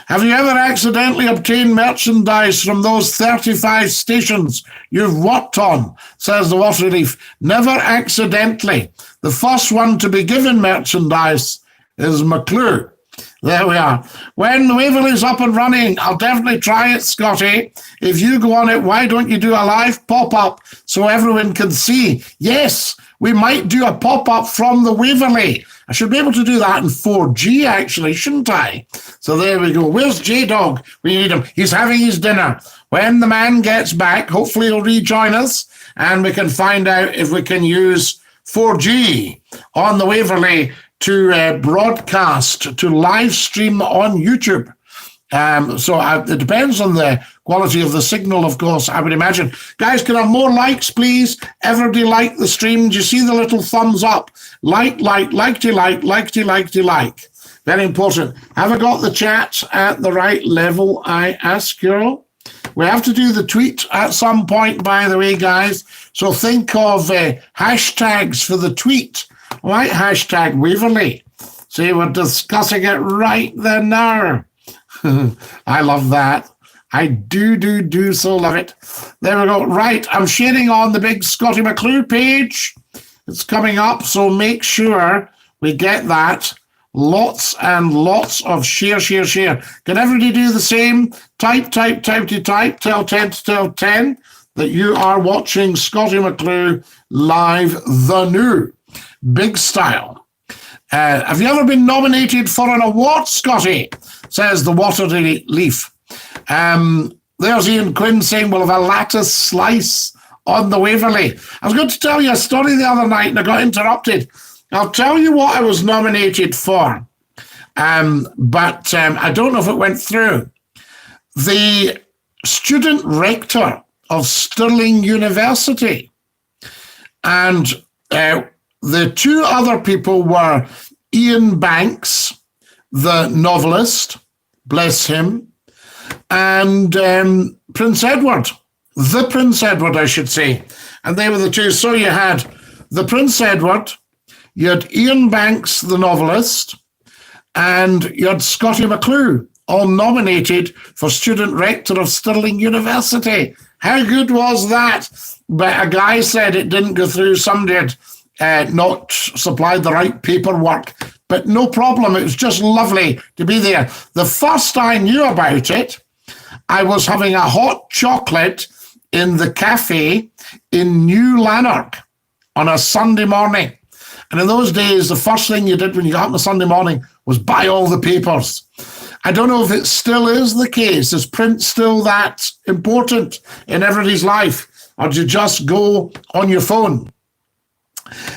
[SPEAKER 1] Have you ever accidentally obtained merchandise from those 35 stations you've worked on, says the Water Relief? Never accidentally. The first one to be given merchandise is McClue. There we are. When the Waverley's up and running, I'll definitely try it, Scotty. If you go on it, why don't you do a live pop-up so everyone can see? Yes, we might do a pop-up from the Waverley. I should be able to do that in 4G, actually, shouldn't I? So there we go. Where's J-Dog? We need him. He's having his dinner. When the man gets back, hopefully he'll rejoin us, and we can find out if we can use 4G on the Waverley to broadcast, to live stream on YouTube. So it depends on the quality of the signal, of course, I would imagine. Guys, can I have more likes, please? Everybody like the stream. Do you see the little thumbs up? Like. Very important. Have I got the chat at the right level, I ask you? We have to do the tweet at some point, by the way, guys. So think of hashtags for the tweet. Right, hashtag Waverley. See, we're discussing it right there now. I love that. I do so love it. There we go. Right, I'm sharing on the big Scottie McClue page. It's coming up, so make sure We get that. Lots and lots of share. Can everybody do the same? Type, tell 10 to tell 10 that you are watching Scottie McClue live, the new, big style. Have you ever been nominated for an award, Scottie? Says the watery leaf. There's Ian Quinn saying we'll have a lattice slice on the Waverley. I was going to tell you a story the other night and I got interrupted. I'll tell you what I was nominated for, but I don't know if it went through. The student rector of Stirling University, and the two other people were Ian Banks, the novelist, bless him, and Prince Edward, the Prince Edward, I should say. And they were the two. So you had the Prince Edward, you had Ian Banks, the novelist, and you had Scottie McClue, all nominated for student rector of Stirling University. How good was that? But a guy said it didn't go through. Somebody had not supplied the right paperwork. But no problem. It was just lovely to be there. The first I knew about it, I was having a hot chocolate in the cafe in New Lanark on a Sunday morning. And in those days, the first thing you did when you got up on a Sunday morning was buy all the papers. I don't know if it still is the case. Is print still that important in everybody's life? Or do you just go on your phone?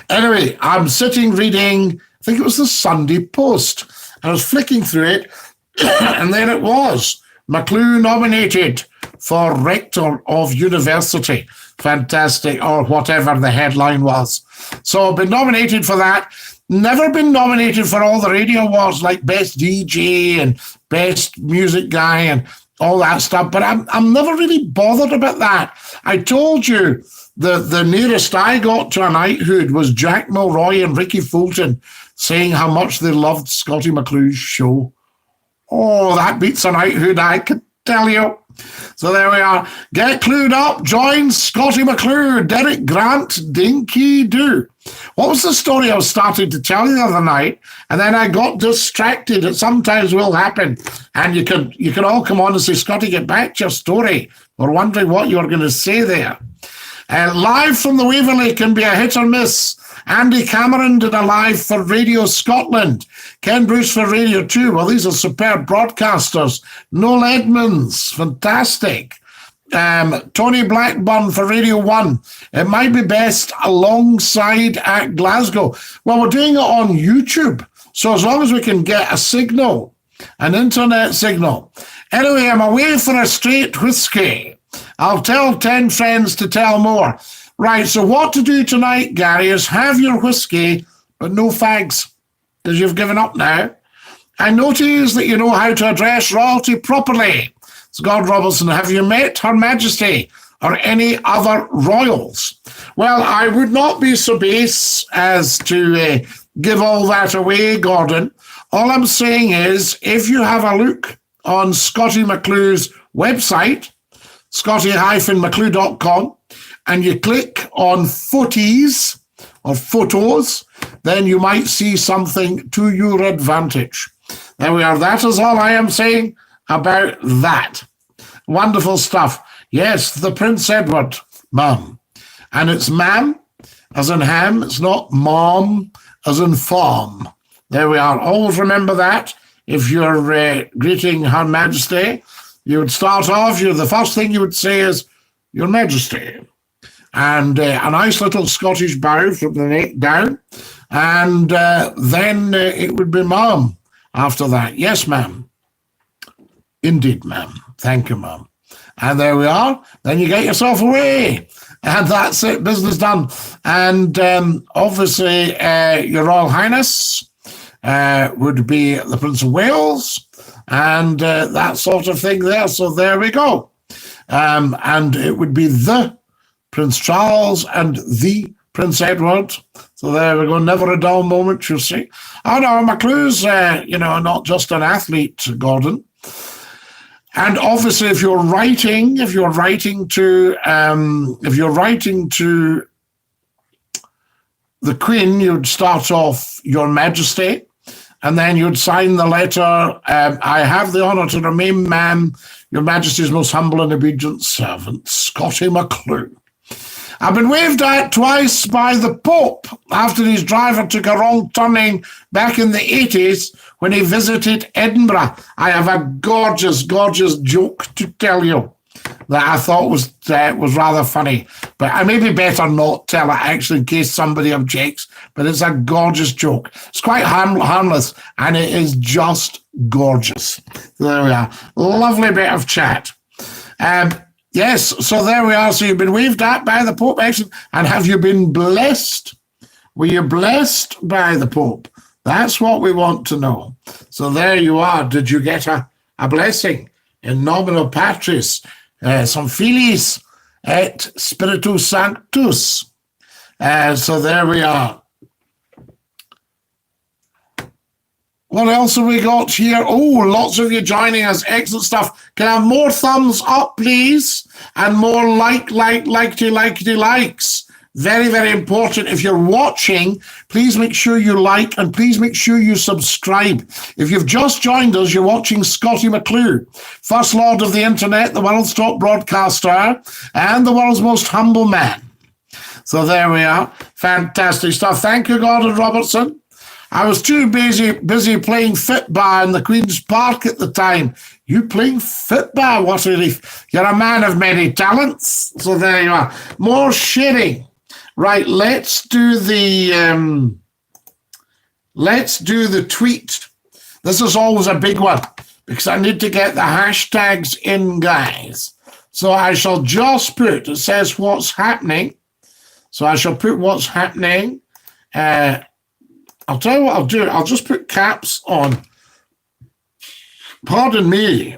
[SPEAKER 1] Anyway, I'm sitting reading, I think it was the Sunday Post. I was flicking through it, and there it was. McClue nominated for rector of university. Fantastic, or whatever the headline was. So I've been nominated for that. Never been nominated for all the radio awards like Best DJ and Best Music Guy and all that stuff, but I'm never really bothered about that. I told you the nearest I got to a knighthood was Jack Milroy and Ricky Fulton saying how much they loved Scottie McClue's show. Oh, that beats a knighthood, I can tell you. So there we are. Get clued up. Join Scottie McClue, Derek Grant, Dinky-Doo. What was the story I was starting to tell you the other night? And then I got distracted. It sometimes will happen. And you can all come on and say, Scottie, get back to your story. We're wondering what you were going to say there. Live from the Waverley can be a hit or miss. Andy Cameron did a live for Radio Scotland. Ken Bruce for Radio 2. Well, these are superb broadcasters. Noel Edmonds, fantastic. Tony Blackburn for Radio 1. It might be best alongside at Glasgow. Well, we're doing it on YouTube. So as long as we can get a signal, an internet signal. Anyway, I'm away for a straight whiskey. I'll tell 10 friends to tell more. Right, so what to do tonight, Gary, is have your whiskey, but no fags, because you've given up now. I notice that you know how to address royalty properly. Scott Robertson, have you met Her Majesty or any other royals? Well, I would not be so base as to give all that away, Gordon. All I'm saying is, if you have a look on Scottie McClue's website, scottie-mcclue.com, and you click on footies or photos, then you might see something to your advantage. There we are. That is all I am saying about that. Wonderful stuff. Yes, the Prince Edward, ma'am. And it's ma'am, as in ham. It's not mom, as in farm. There we are. Always remember that. If you're greeting Her Majesty, you would start off, the first thing you would say is, Your Majesty. And a nice little Scottish bow from the neck down. And then it would be ma'am after that. Yes, ma'am. Indeed, ma'am. Thank you, ma'am. And there we are. Then you get yourself away. And that's it. Business done. And obviously, Your Royal Highness would be the Prince of Wales. And that sort of thing there. So there we go. And it would be the Prince Charles and the Prince Edward. So there we go. Never a dull moment, you see. Oh no, McClue's, not just an athlete, Gordon. And obviously, if you're writing to the Queen, you'd start off Your Majesty, and then you'd sign the letter, I have the honour to remain, ma'am, Your Majesty's most humble and obedient servant, Scottie McClue. I've been waved at twice by the Pope after his driver took a wrong turning back in the 80s when he visited Edinburgh. I have a gorgeous, gorgeous joke to tell you that I thought was rather funny. But I maybe better not tell it, actually, in case somebody objects. But it's a gorgeous joke. It's quite harmless, and it is just gorgeous. There we are. Lovely bit of chat. Yes, so there we are. So you've been waved at by the Pope, excellent. And have you been blessed? Were you blessed by the Pope? That's what we want to know. So there you are. Did you get a blessing? In nomine Patris, some Filiis et Spiritus Sanctus. So there we are. What else have we got here? Oh, lots of you joining us. Excellent stuff. Can I have more thumbs up, please? And more likes. Very, very important. If you're watching, please make sure you like and please make sure you subscribe. If you've just joined us, you're watching Scottie McClue, First Lord of the Internet, the world's top broadcaster, and the world's most humble man. So there we are. Fantastic stuff. Thank you, Gordon Robertson. I was too busy playing football in the Queen's Park at the time. You playing football? What a relief. You're a man of many talents. So there you are. More sharing. Right, let's do the tweet. This is always a big one because I need to get the hashtags in, guys. So I shall just put, it says what's happening. So I shall put what's happening. I'll tell you what I'll do. I'll just put caps on. Pardon me.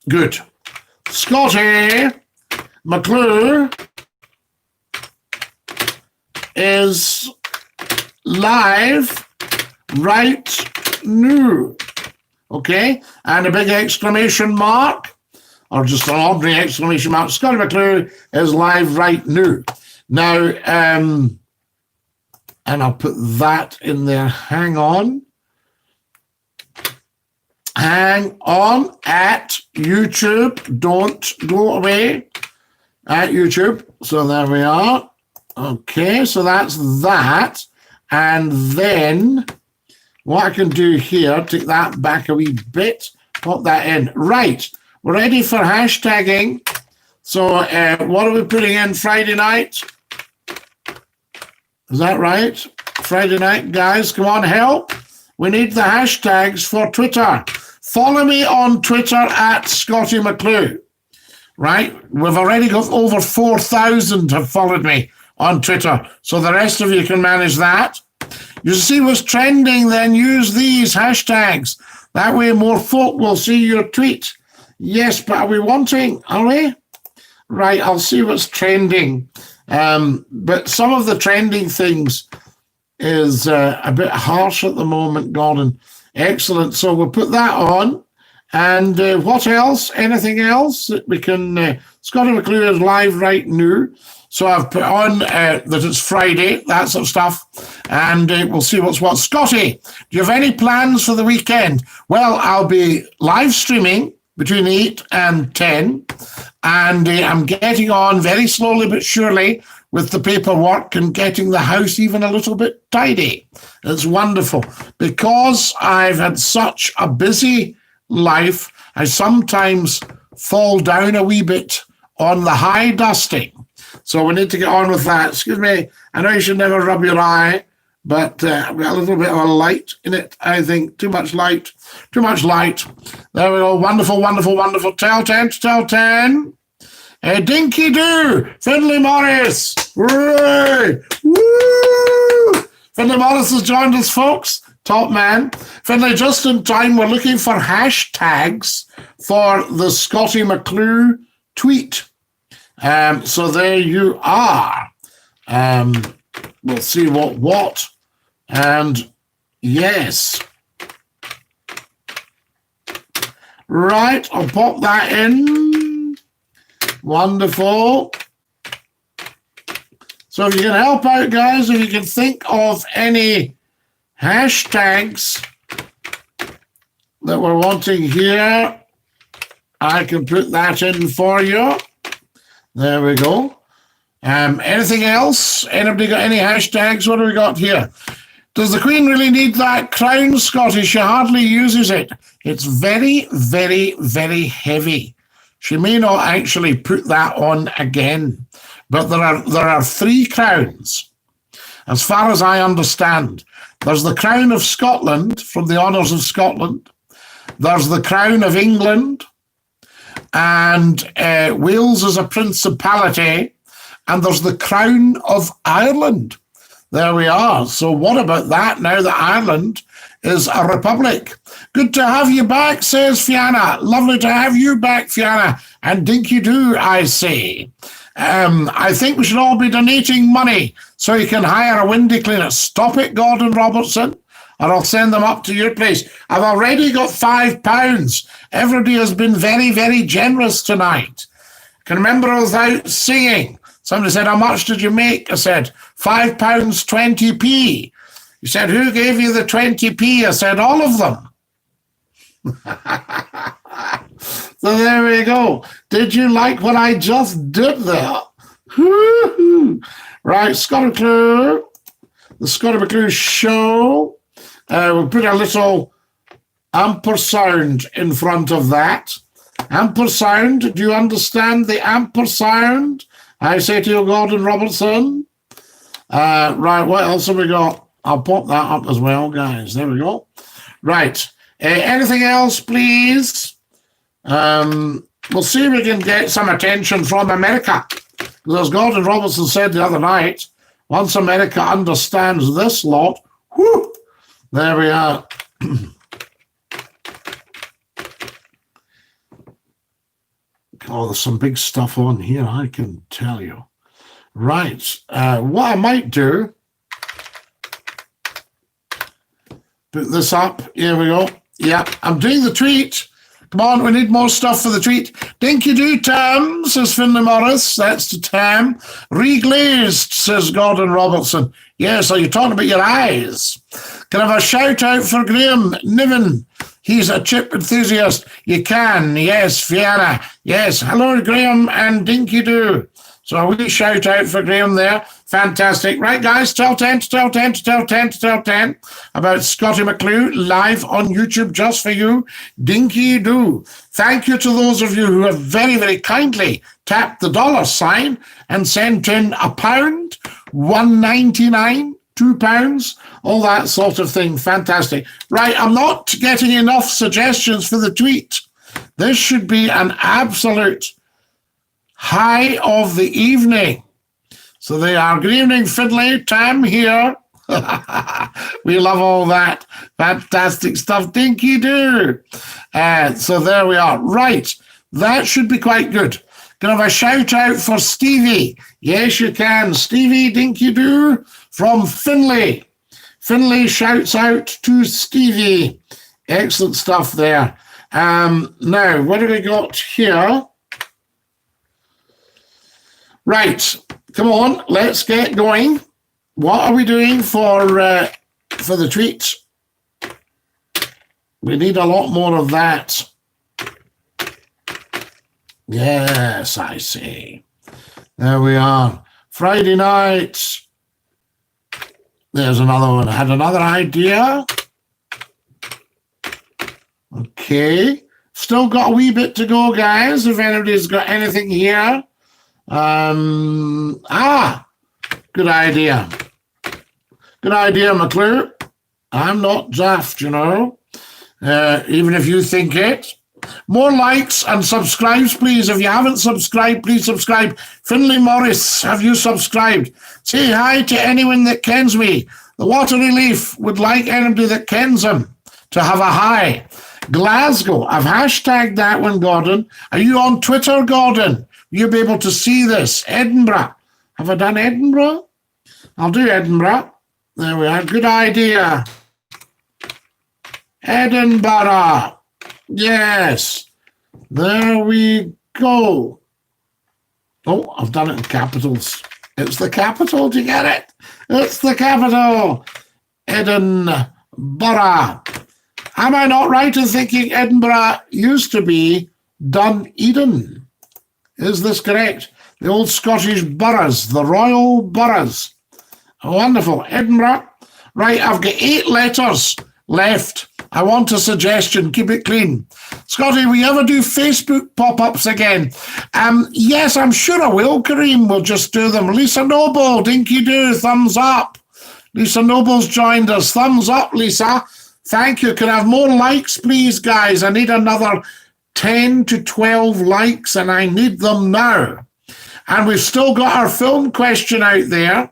[SPEAKER 1] Good. Scottie McClue is live right now. Okay? And a big exclamation mark, or just an ordinary exclamation mark. Scottie McClue is live right now. Now, and I'll put that in there. Hang on at YouTube. Don't go away at YouTube. So there we are. Okay, so that's that. And then what I can do here, take that back a wee bit, put that in. Right, we're ready for hashtagging. So what are we putting in Friday night? Is that right? Friday night, guys, come on, help. We need the hashtags for Twitter. Follow me on Twitter at Scottie McClue. Right? We've already got over 4,000 have followed me on Twitter. So the rest of you can manage that. You see what's trending, then use these hashtags. That way more folk will see your tweet. Yes, but are we? Right, I'll see what's trending. But some of the trending things is a bit harsh at the moment, Gordon. Excellent. So we'll put that on. And what else? Anything else that we can... Scottie McClue is live right now. So I've put on that it's Friday, that sort of stuff. And we'll see what's what. Scottie, do you have any plans for the weekend? Well, I'll be live streaming between 8 and 10. And I'm getting on very slowly but surely with the paperwork and getting the house even a little bit tidy. It's wonderful. Because I've had such a busy life, I sometimes fall down a wee bit on the high dusting. So we need to get on with that. Excuse me, I know you should never rub your eye, but we've got a little bit of a light in it, I think. Too much light. There we go. Wonderful, wonderful, wonderful. Tell 10. Dinky-Doo, Finlay Morris. Hooray! Woo! Finlay Morris has joined us, folks. Top man. Finlay, just in time, we're looking for hashtags for the Scottie McClue tweet. So there you are. We'll see what. And yes. Right, I'll pop that in. Wonderful. So if you can help out, guys, if you can think of any hashtags that we're wanting here, I can put that in for you. There we go. Anything else? Anybody got any hashtags? What do we got here? Does the Queen really need that crown, Scotty? She hardly uses it. It's very, very, very heavy. She may not actually put that on again. But there are 3 crowns, as far as I understand. There's the Crown of Scotland, from the Honours of Scotland. There's the Crown of England, and Wales is a principality. And there's the Crown of Ireland. There we are. So what about that now that Ireland is a republic? Good to have you back, says Fianna. Lovely to have you back, Fianna. And Dinky-Doo, I say. I think we should all be donating money so you can hire a windy cleaner. Stop it, Gordon Robertson, or I'll send them up to your place. I've already got £5. Everybody has been very, very generous tonight. I can remember I was out singing. Somebody said, how much did you make? I said, £5, 20p. He said, who gave you the 20p? I said, all of them. So there we go. Did you like what I just did there? Right, Scottie McClue, the Scottie McClue show. We'll put a little ampersand in front of that. Ampersand, do you understand the ampersand? I say to you, Gordon Robertson. Right, what else have we got? I'll pop that up as well, guys. There we go. Right. Anything else, please? We'll see if we can get some attention from America. Because as Gordon Robertson said the other night, once America understands this lot, whoo, there we are. Oh, there's some big stuff on here, I can tell you. Right. What I might do, put this up. Here we go. Yeah, I'm doing the tweet. Come on, we need more stuff for the tweet. Dinky-Doo Tam, says Finlay Morris. That's the Tam. Reglazed, says Gordon Robertson. Yes, are you talking about your eyes? Can I have a shout out for Graham Niven? He's a chip enthusiast. You can. Yes, Fianna. Yes. Hello, Graham and Dinky-Doo. So a wee shout out for Graham there. Fantastic. Right, guys, tell 10 about Scottie McClue live on YouTube just for you. Dinky-Doo. Thank you to those of you who have very, very kindly tapped the $sign and sent in £1, $1.99, £2, all that sort of thing. Fantastic. Right, I'm not getting enough suggestions for the tweet. This should be an absolute high of the evening. So they are. Good evening, Finlay. Tam here. We love all that. Fantastic stuff. Dinky-Doo. So there we are. Right. That should be quite good. Can I have a shout out for Stevie? Yes, you can. Stevie Dinky-Doo from Finlay. Finlay shouts out to Stevie. Excellent stuff there. Now, what have we got here? Right, come on, let's get going. What are we doing for the tweets? We need a lot more of that. Yes, I see. There we are. Friday night. There's another one. I had another idea. Okay. Still got a wee bit to go, guys, if anybody's got anything here. Good idea. Good idea, McClue. I'm not daft, you know, even if you think it. More likes and subscribes, please. If you haven't subscribed, please subscribe. Finlay Morris, have you subscribed? Say hi to anyone that kens me. The Watery Leaf would like anybody that kens him to have a hi. Glasgow, I've hashtagged that one, Gordon. Are you on Twitter, Gordon? You'll be able to see this. Edinburgh. Have I done Edinburgh? I'll do Edinburgh. There we are. Good idea. Edinburgh. Yes. There we go. Oh, I've done it in capitals. It's the capital. Do you get it? It's the capital. Edinburgh. Am I not right in thinking Edinburgh used to be Dunedin? Is this correct? The old Scottish boroughs, the royal boroughs. Wonderful. Edinburgh. Right, I've got 8 letters left. I want a suggestion. Keep it clean. Scotty, will you ever do Facebook pop-ups again? Yes, I'm sure I will, Kareem. We'll just do them. Lisa Noble, Dinky-Doo, thumbs up. Lisa Noble's joined us. Thumbs up, Lisa. Thank you. Can I have more likes, please, guys? I need another 10 to 12 likes, and I need them now. And we've still got our film question out there.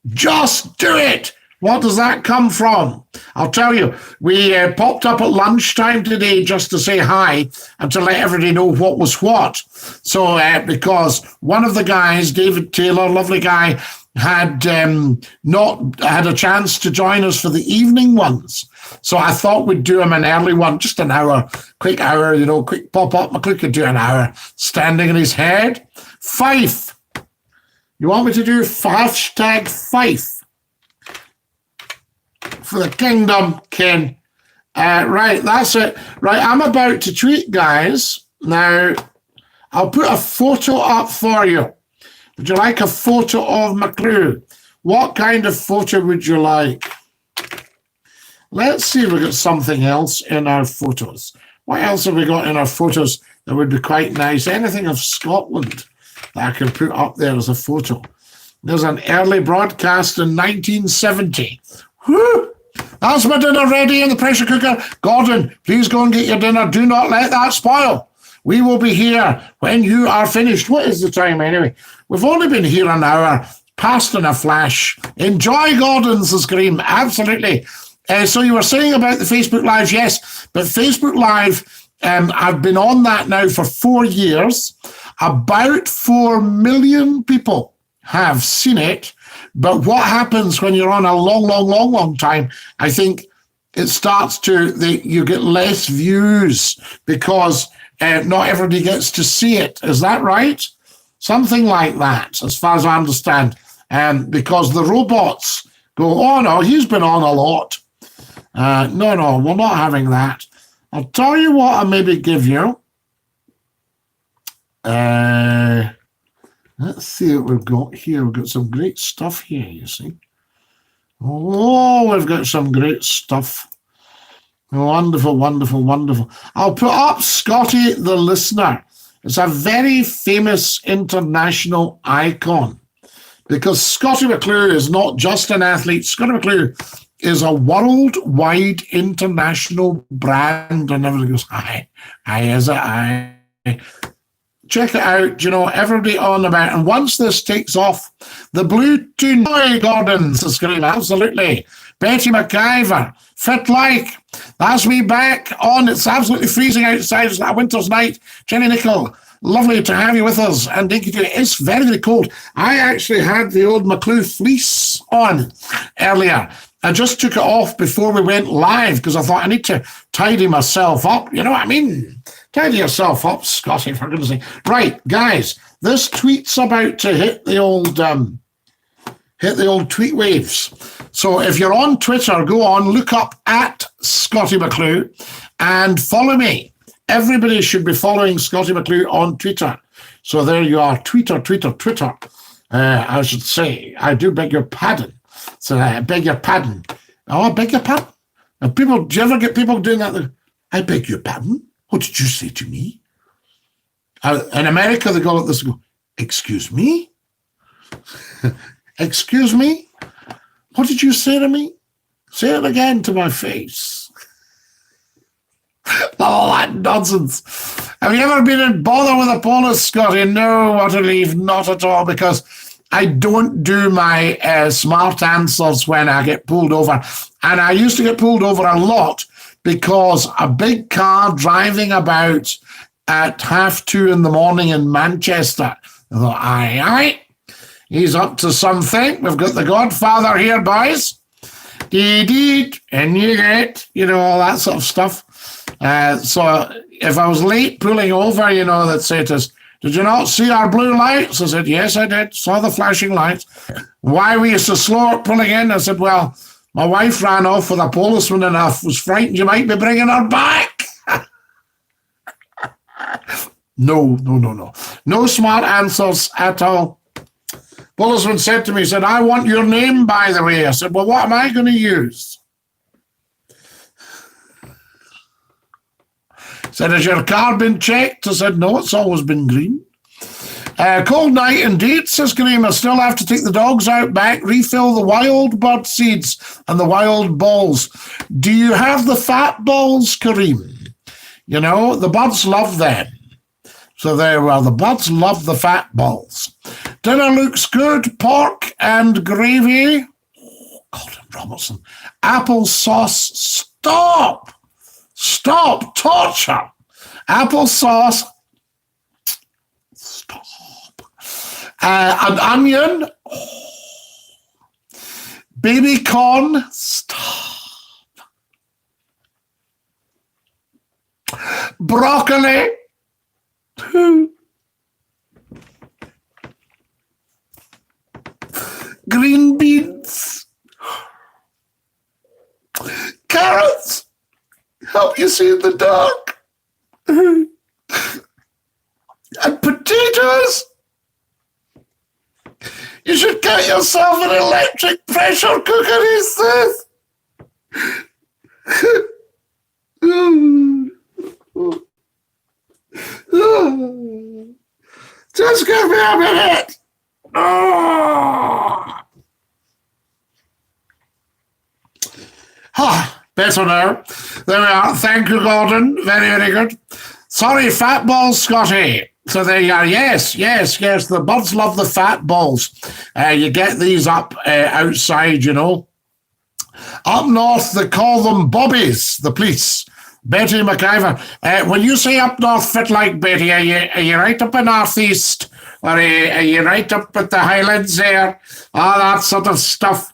[SPEAKER 1] Just do it. What does that come from? I'll tell you, we popped up at lunchtime today just to say hi and to let everybody know what was what. So because one of the guys, David Taylor, lovely guy, had not had a chance to join us for the evening ones. So I thought we'd do him an early one, just an hour, quick hour, quick pop-up. McClue could do an hour standing in his head. Fife. You want me to do hashtag Fife? For the kingdom, Ken. Right, that's it. Right, I'm about to tweet, guys. Now, I'll put a photo up for you. Would you like a photo of McClue? What kind of photo would you like? Let's see if we've got something else in our photos. What else have we got in our photos that would be quite nice? Anything of Scotland that I can put up there as a photo. There's an early broadcast in 1970. Whew! That's my dinner ready in the pressure cooker. Gordon, please go and get your dinner. Do not let that spoil. We will be here when you are finished. What is the time anyway? We've only been here an hour, past in a flash. Enjoy Gordon's scream. Absolutely. So you were saying about the Facebook Live. Yes, but Facebook Live, I've been on that now for 4 years. About 4 million people have seen it. But what happens when you're on a long time, I think it starts you get less views because not everybody gets to see it. Is that right? Something like that, as far as I understand. Because the robots go, oh, no, he's been on a lot. No, we're not having that. I'll tell you what I'll maybe give you. Let's see what we've got here. We've got some great stuff here, you see. Oh, we've got some great stuff. Wonderful. I'll put up Scotty the Listener. It's a very famous international icon because Scottie McClue is not just an athlete. Scottie McClue is a worldwide international brand, and everybody goes, aye, is it? Aye. Check it out, everybody on about. And once this takes off, the blue tune, boy, Gordon's the screen, absolutely. Betty McIver, fit like. That's me back on. It's absolutely freezing outside. It's a winter's night. Jenny Nichol, lovely to have you with us. And Dinky-Doo, it's very, very cold. I actually had the old McClue fleece on earlier. I just took it off before we went live because I thought I need to tidy myself up. You know what I mean? Tidy yourself up, Scotty, for goodness sake. Right, guys, this tweet's about to hit the old tweet waves. So if you're on Twitter, go on, look up at Scottie McClue and follow me. Everybody should be following Scottie McClue on Twitter. So there you are, Twitter. I should say, I do beg your pardon. So I beg your pardon. Oh, I beg your pardon. And do you ever get people doing that? I beg your pardon. What did you say to me? In America, they go like this, go, excuse me? Excuse me? What did you say to me? Say it again to my face. All that nonsense. Have you ever been in bother with a police, Scotty? No, what a relief, not at all, because I don't do my smart answers when I get pulled over. And I used to get pulled over a lot because a big car driving about at 2:30 in the morning in Manchester. I thought, aye, he's up to something. We've got the Godfather here, boys. Dee-dee, and you get, all that sort of stuff. So if I was late pulling over, they'd say to us, Did you not see our blue lights? I said, yes, I did. Saw the flashing lights. Why were you so slow at pulling in? I said, well, my wife ran off with a policeman and I was frightened you might be bringing her back. No. No smart answers at all. Policeman said to me, he said, I want your name, by the way. I said, well, what am I going to use? He said, has your car been checked? I said, no, it's always been green. Cold night indeed, says Kareem. I still have to take the dogs out back, refill the wild bird seeds and the wild balls. Do you have the fat balls, Kareem? You know, the birds love them. So there we are. The birds love the fat balls. Dinner looks good. Pork and gravy. Oh, Colin Robertson. Apple sauce. Stop. Torture. Apple sauce. Stop. An onion. Oh. Baby corn. Stop. Broccoli. Green beans. Carrots. Help you see in the dark. And potatoes. You should get yourself an electric pressure cooker, he says. Just give me a minute. Better now. There we are. Thank you, Gordon. Very, very good. Sorry, fat balls, Scotty. So there you are. Yes. The birds love the fat balls. You get these up outside, you know. Up north, they call them bobbies, the police. Betty McIver. When you say up north, fit like Betty, are you right up in northeast? Or are you right up at the Highlands there? All that sort of stuff.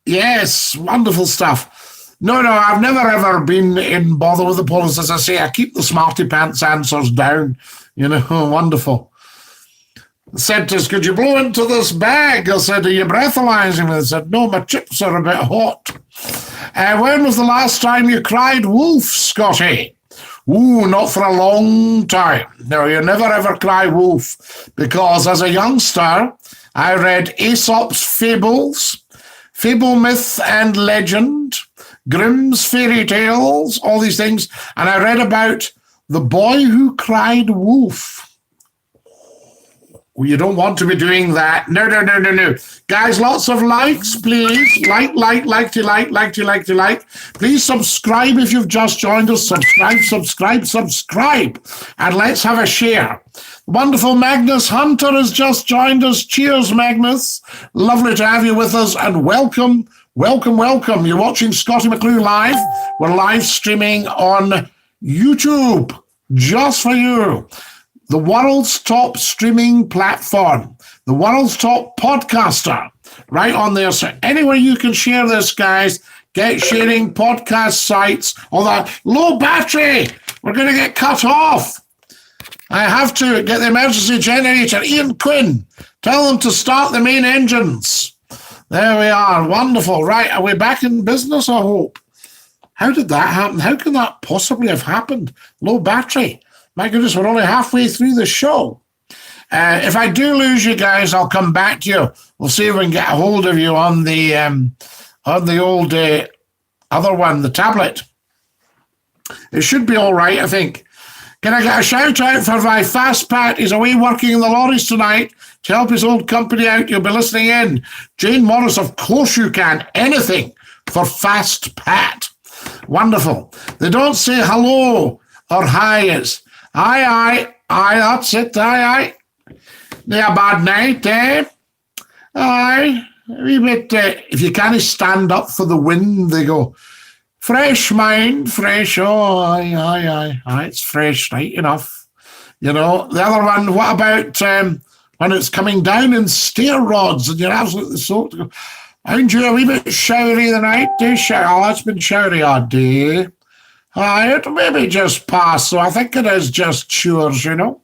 [SPEAKER 1] Yes, wonderful stuff. No, I've never ever been in bother with the police. As I say, I keep the smarty pants answers down. You know, wonderful. Said to us, could you blow into this bag? I said, are you breathalyzing me? I said, no, my chips are a bit hot. When was the last time you cried wolf, Scotty? Ooh, not for a long time. No, you never ever cry wolf. Because as a youngster, I read Aesop's Fables, Fable, Myth and Legend, Grimm's Fairy Tales, all these things. And I read about the boy who cried wolf. Well, you don't want to be doing that. No. Guys, lots of likes, please. Like. Please subscribe if you've just joined us. Subscribe. And let's have a share. Wonderful Magnus Hunter has just joined us. Cheers, Magnus. Lovely to have you with us. And welcome. You're watching Scottie McClue live. We're live streaming on YouTube just for you. The world's top streaming platform, the world's top podcaster, right on there. So anywhere you can share this, guys, get sharing podcast sites. All that low battery, we're going to get cut off. I have to get the emergency generator. Ian Quinn, tell them to start the main engines. There we are. Wonderful. Right, are we back in business, I hope? How did that happen? How can that possibly have happened? Low battery. My goodness, we're only halfway through the show. If I do lose you guys, I'll come back to you. We'll see if we can get a hold of you on the old other one, the tablet. It should be all right, I think. Can I get a shout out for my Fast Pat? He's away working in the lorries tonight to help his old company out. You'll be listening in. Jane Morris, of course you can. Anything for Fast Pat. Wonderful. They don't say hello or hi. It's aye, that's it, aye. Yeah, bad night, eh? Aye, a wee bit, if you can't stand up for the wind, they go, fresh mind, fresh, oh, aye, it's fresh, right enough. You know, the other one, what about when it's coming down in stair rods and you're absolutely soaked? Aren't you a wee bit showery the night? Oh, it's been showery all day. It maybe just passed, so I think it is just chores, you know.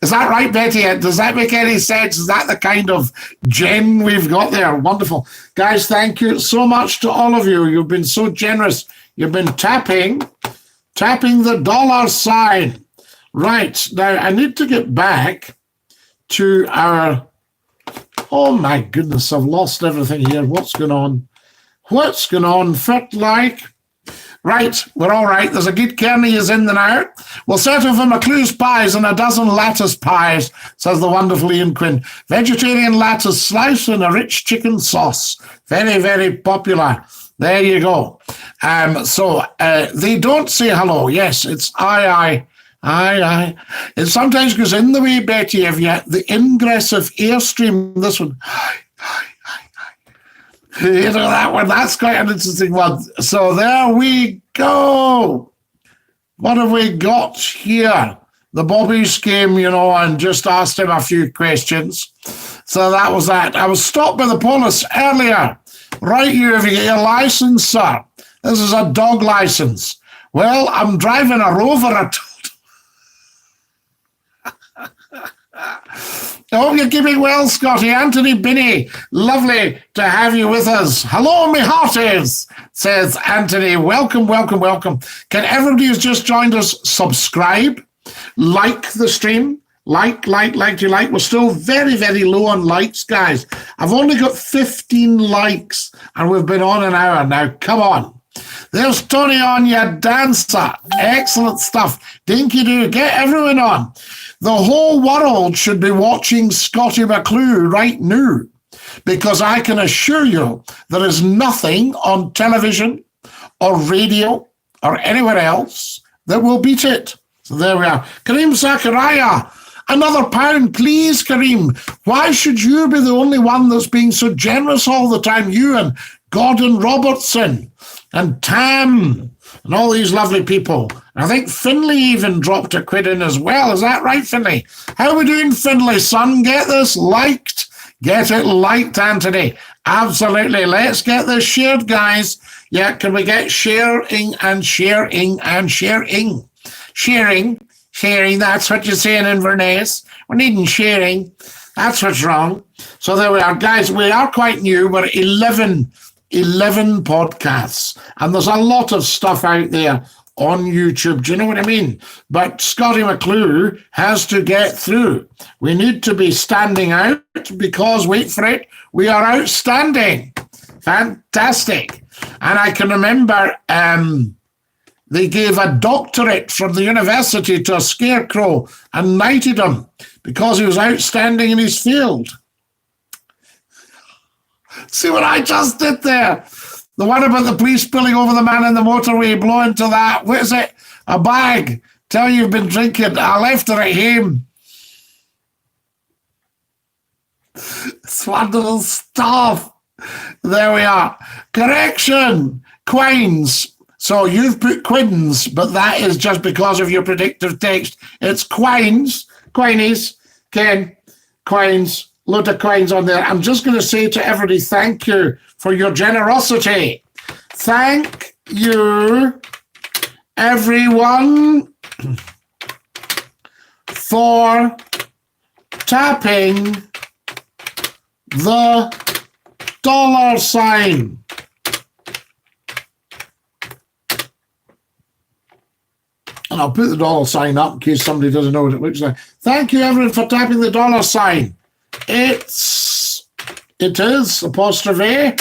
[SPEAKER 1] Is that right, Betty? Does that make any sense? Is that the kind of gen we've got there? Wonderful. Guys, thank you so much to all of you. You've been so generous. You've been tapping the dollar sign. Right, now I need to get back to our... Oh my goodness, I've lost everything here. What's going on? What's going on? Fit like... Right, we're all right. There's a good Kearney is in the now. We'll settle for McClue's pies and a dozen lattice pies, says the wonderful Ian Quinn. Vegetarian lattice slice and a rich chicken sauce. Very, very popular. There you go. So they don't say hello. Yes, it's aye. It sometimes goes in the way, Betty, of the ingress of Airstream. This one. You know that one, that's quite an interesting one. So there we go. What have we got here? The Bobbies came, and just asked him a few questions. So that was that. I was stopped by the police earlier. Right, you have you got your license, sir? This is a dog license. Well, I'm driving a Rover, I told him. I hope you're keeping well, Scotty. Anthony Binney, lovely to have you with us. Hello, me hearties, says Anthony. Welcome. Can everybody who's just joined us subscribe, like the stream? Like. We're still very, very low on likes, guys. I've only got 15 likes, and we've been on an hour now. Come on. There's Tony on your dancer. Excellent stuff. Dinky-Doo, get everyone on. The whole world should be watching Scottie McClue right now, because I can assure you there is nothing on television or radio or anywhere else that will beat it. So there we are. Kareem Zachariah, another £1, please, Kareem. Why should you be the only one that's being so generous all the time? You and Gordon Robertson and Tam and all these lovely people. I think Finlay even dropped a quid in as well. Is that right, Finlay? How are we doing, Finlay, son? Get this liked. Get it liked, Anthony. Absolutely. Let's get this shared, guys. Yeah, can we get sharing and sharing and sharing? Sharing, that's what you're saying in Inverness. We're needing sharing. That's what's wrong. So there we are. Guys, we are quite new. We're 11 podcasts. And there's a lot of stuff out there on YouTube. Do you know what I mean? But Scottie McClue has to get through. We need to be standing out because, wait for it, we are outstanding. Fantastic. And I can remember they gave a doctorate from the university to a scarecrow and knighted him because he was outstanding in his field. See what I just did there? The one about the police pulling over the man in the motorway, blowing to that, what is it? A bag. Tell you you've been drinking. I left her at home. It's wonderful stuff. There we are. Correction. Quines. So you've put Quins, but that is just because of your predictive text. It's Quines. Quinies. Ken. Quines. Load of coins on there. I'm just going to say to everybody, thank you for your generosity. Thank you, everyone, for tapping the dollar sign. And I'll put the dollar sign up in case somebody doesn't know what it looks like. Thank you, everyone, for tapping the dollar sign. It is, apostrophe,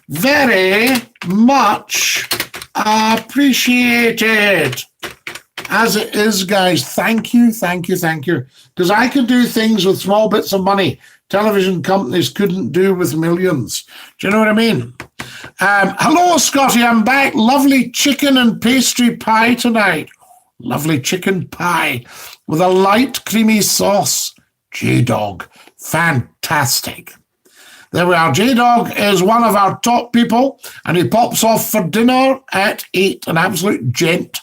[SPEAKER 1] very much appreciated. As it is, guys. Thank you. Because I could do things with small bits of money television companies couldn't do with millions. Do you know what I mean? Hello, Scotty. I'm back. Lovely chicken and pastry pie tonight. Lovely chicken pie with a light creamy sauce. J-Dog. Fantastic. There we are. J-Dog is one of our top people, and he pops off for dinner at 8. An absolute gent.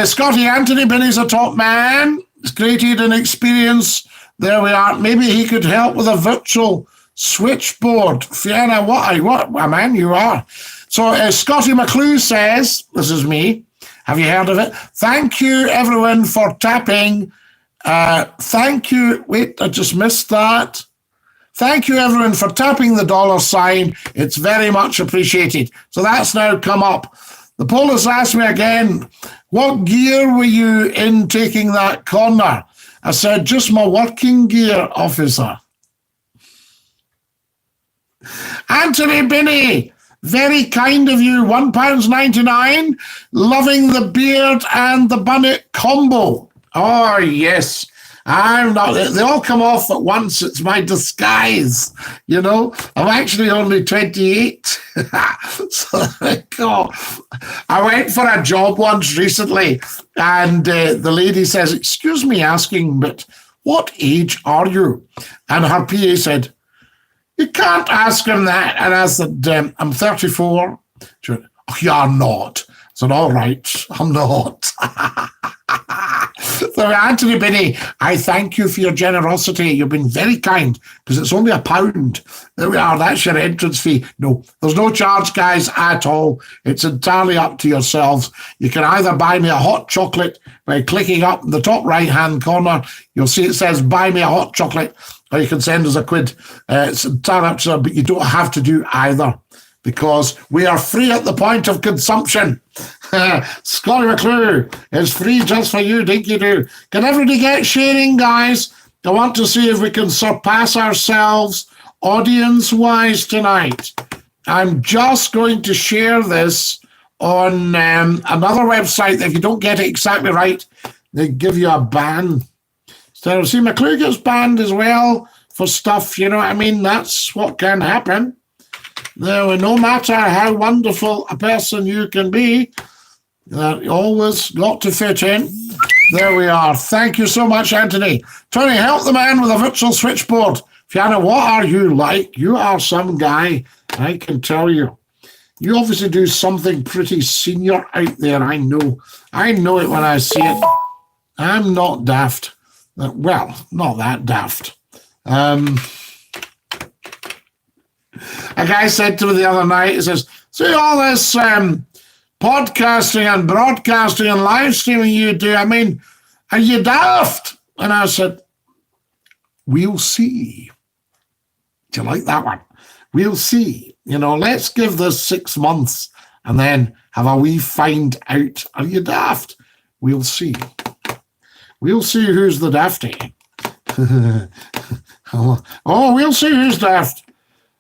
[SPEAKER 1] Scotty Anthony Binney's a top man. He's created an experience. There we are. Maybe he could help with a virtual switchboard. Fiona, what a man you are. So Scottie McClue says, this is me. Have you heard of it? Thank you, everyone, for tapping. Thank you. Wait, I just missed that. Thank you, everyone, for tapping the $sign. It's very much appreciated. So that's now come up. The poll has asked me again, what gear were you in taking that corner? I said, just my working gear, officer. Anthony Binney, very kind of you, £1.99, loving the beard and the bonnet combo. Oh, yes. I'm not, they all come off at once. It's my disguise, you know. I'm actually only 28. So I went for a job once recently, and the lady says, excuse me asking, but what age are you? And her PA said, you can't ask him that. And I said, I'm 34. She went, oh, you're not. I said, all right, I'm not. So Anthony Binney, I thank you for your generosity. You've been very kind, because it's only £1. There we are, that's your entrance fee. No, there's no charge, guys, at all. It's entirely up to yourselves. You can either buy me a hot chocolate by clicking up in the top right-hand corner. You'll see it says, buy me a hot chocolate, or you can send us a quid. It's entirely up to you, but you don't have to do either, because we are free at the point of consumption. Scottie McClue is free just for you, Dinky-Doo. Can everybody get sharing, guys? I want to see if we can surpass ourselves audience-wise tonight. I'm just going to share this on another website that if you don't get it exactly right, they give you a ban. So, see, McClue gets banned as well for stuff, you know what I mean? That's what can happen. No matter how wonderful a person you can be, you always got to fit in. There we are. Thank you so much, Anthony. Tony, help the man with a virtual switchboard. Fiona, what are you like? You are some guy, I can tell you. You obviously do something pretty senior out there, I know. I know it when I see it. I'm not daft. Well, not that daft. A guy said to me the other night, he says, see all this podcasting and broadcasting and live streaming you do, I mean, are you daft? And I said, we'll see. Do you like that one? We'll see. You know, let's give this 6 months and then have a wee find out. Are you daft? We'll see. We'll see who's the dafty. Oh, we'll see who's daft.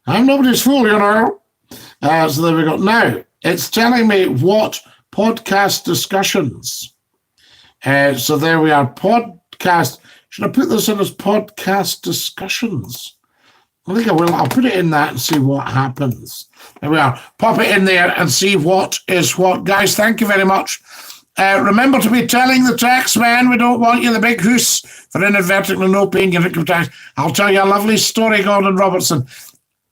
[SPEAKER 1] I'm nobody's fool, you know. So there we go. Now, it's telling me what podcast discussions. So there we are. Podcast. Should I put this in as podcast discussions? I think I will. I'll put it in that and see what happens. There we are. Pop it in there and see what is what. Guys, thank you very much. Remember to be telling the tax man we don't want you the big hoose for inadvertently no paying your income tax. I'll tell you a lovely story, Gordon Robertson.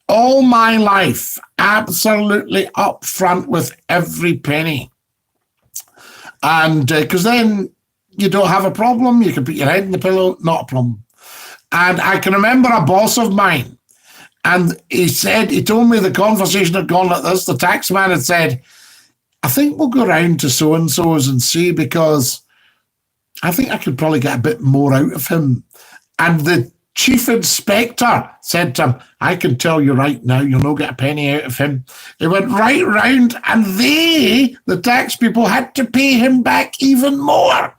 [SPEAKER 1] All my life, absolutely up front with every penny. And because then you don't have a problem. You can put your head in the pillow, not a problem. And I can remember a boss of mine, and he told me the conversation had gone like this. The tax man had said, I think we'll go round to so-and-so's and see, because I think I could probably get a bit more out of him. And the chief inspector said to him, I can tell you right now, you'll not get a penny out of him. He went right round, and the tax people, had to pay him back even more.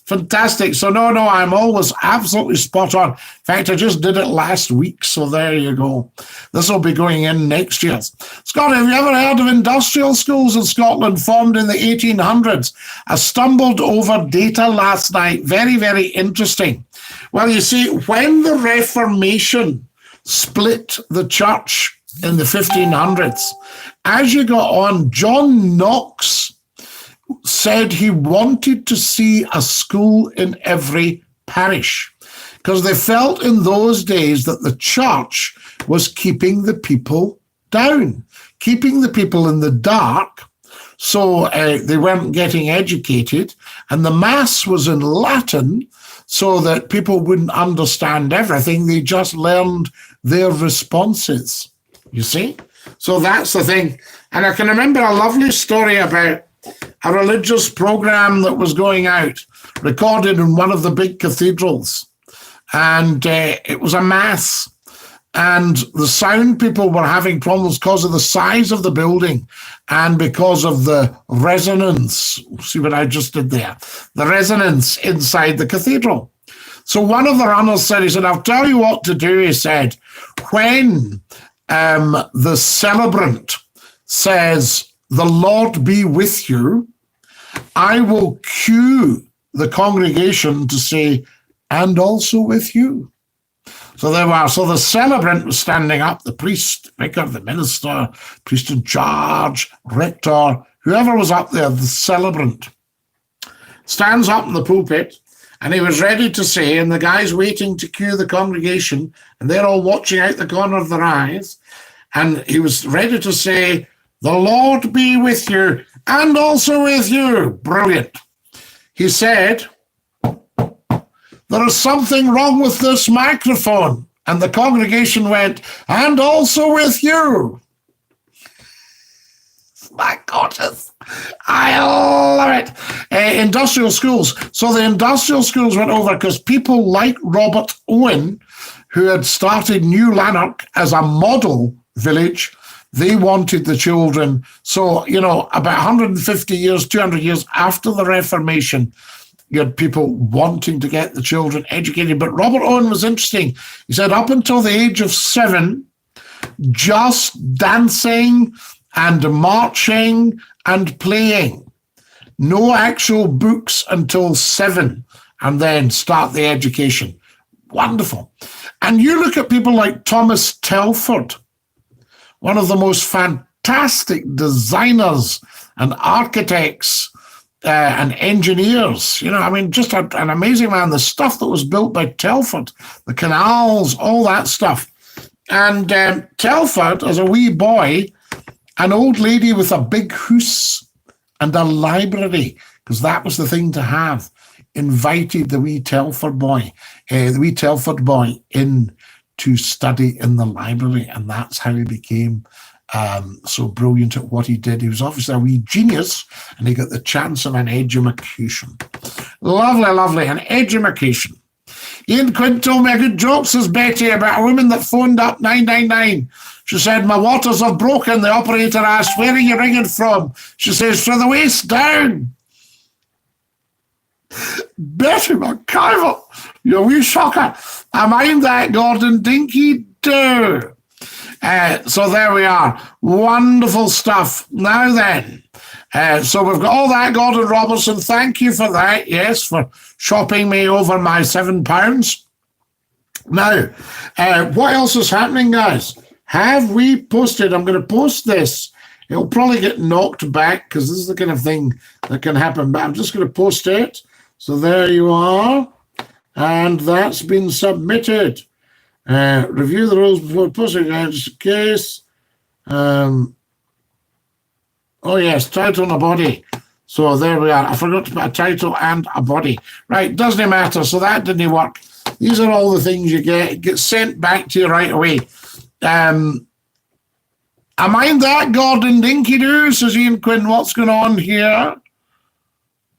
[SPEAKER 1] Fantastic. So no, I'm always absolutely spot on. In fact, I just did it last week, so there you go. This will be going in next year. Scott, have you ever heard of industrial schools in Scotland formed in the 1800s? I stumbled over data last night. Very, very interesting. Well, you see, when the Reformation split the church in the 1500s, as you got on, John Knox said he wanted to see a school in every parish, because they felt in those days that the church was keeping the people down, keeping the people in the dark, so they weren't getting educated, and the mass was in Latin so that people wouldn't understand everything. They just learned their responses, you see? So that's the thing. And I can remember a lovely story about a religious program that was going out, recorded in one of the big cathedrals. And it was a mass. And the sound people were having problems because of the size of the building and because of the resonance. See what I just did there? The resonance inside the cathedral. So one of the runners said, he said, I'll tell you what to do, he said. When the celebrant says, the Lord be with you, I will cue the congregation to say, and also with you. So there were. So the celebrant was standing up, the priest, vicar, the minister, priest in charge, rector, whoever was up there, the celebrant, stands up in the pulpit, and he was ready to say, and the guy's waiting to cue the congregation, and they're all watching out the corner of their eyes, and he was ready to say, the Lord be with you, and also with you. Brilliant. He said, there is something wrong with this microphone. And the congregation went, and also with you. My goodness. I love it. Industrial schools. So the industrial schools went over because people like Robert Owen, who had started New Lanark as a model village, they wanted the children. So, about 150 years, 200 years after the Reformation, you had people wanting to get the children educated. But Robert Owen was interesting. He said up until the age of 7, just dancing and marching and playing. No actual books until 7, and then start the education. Wonderful. And you look at people like Thomas Telford, one of the most fantastic designers and architects and engineers, just an amazing man. The stuff that was built by Telford, the canals, all that stuff. And Telford, as a wee boy, an old lady with a big house and a library, because that was the thing to have, invited the wee Telford boy in to study in the library. And that's how he became so brilliant at what he did. He was obviously a wee genius, and he got the chance of an education. Lovely, lovely, an education. Ian Quinn told me a good joke, says Betty, about a woman that phoned up 999. She said, my waters have broken. The operator asked, where are you ringing from? She says, from the waist down. Betty McCarver, you wee shocker. I mind that, Gordon. Dinky-Doo. So there we are. Wonderful stuff. Now then, so we've got all that, Gordon Robertson. Thank you for that. Yes, for shopping me over my £7. Now, what else is happening, guys? Have we posted? I'm going to post this. It'll probably get knocked back because this is the kind of thing that can happen. But I'm just going to post it. So there you are. And that's been submitted. Review the rules before posting, just in case. Oh yes, title and a body. So there we are. I forgot to put a title and a body. Right, doesn't matter. So that didn't work. These are all the things you get. It gets sent back to you right away. I mind that, Gordon. Dinky-Doo, says Ian Quinn. What's going on here?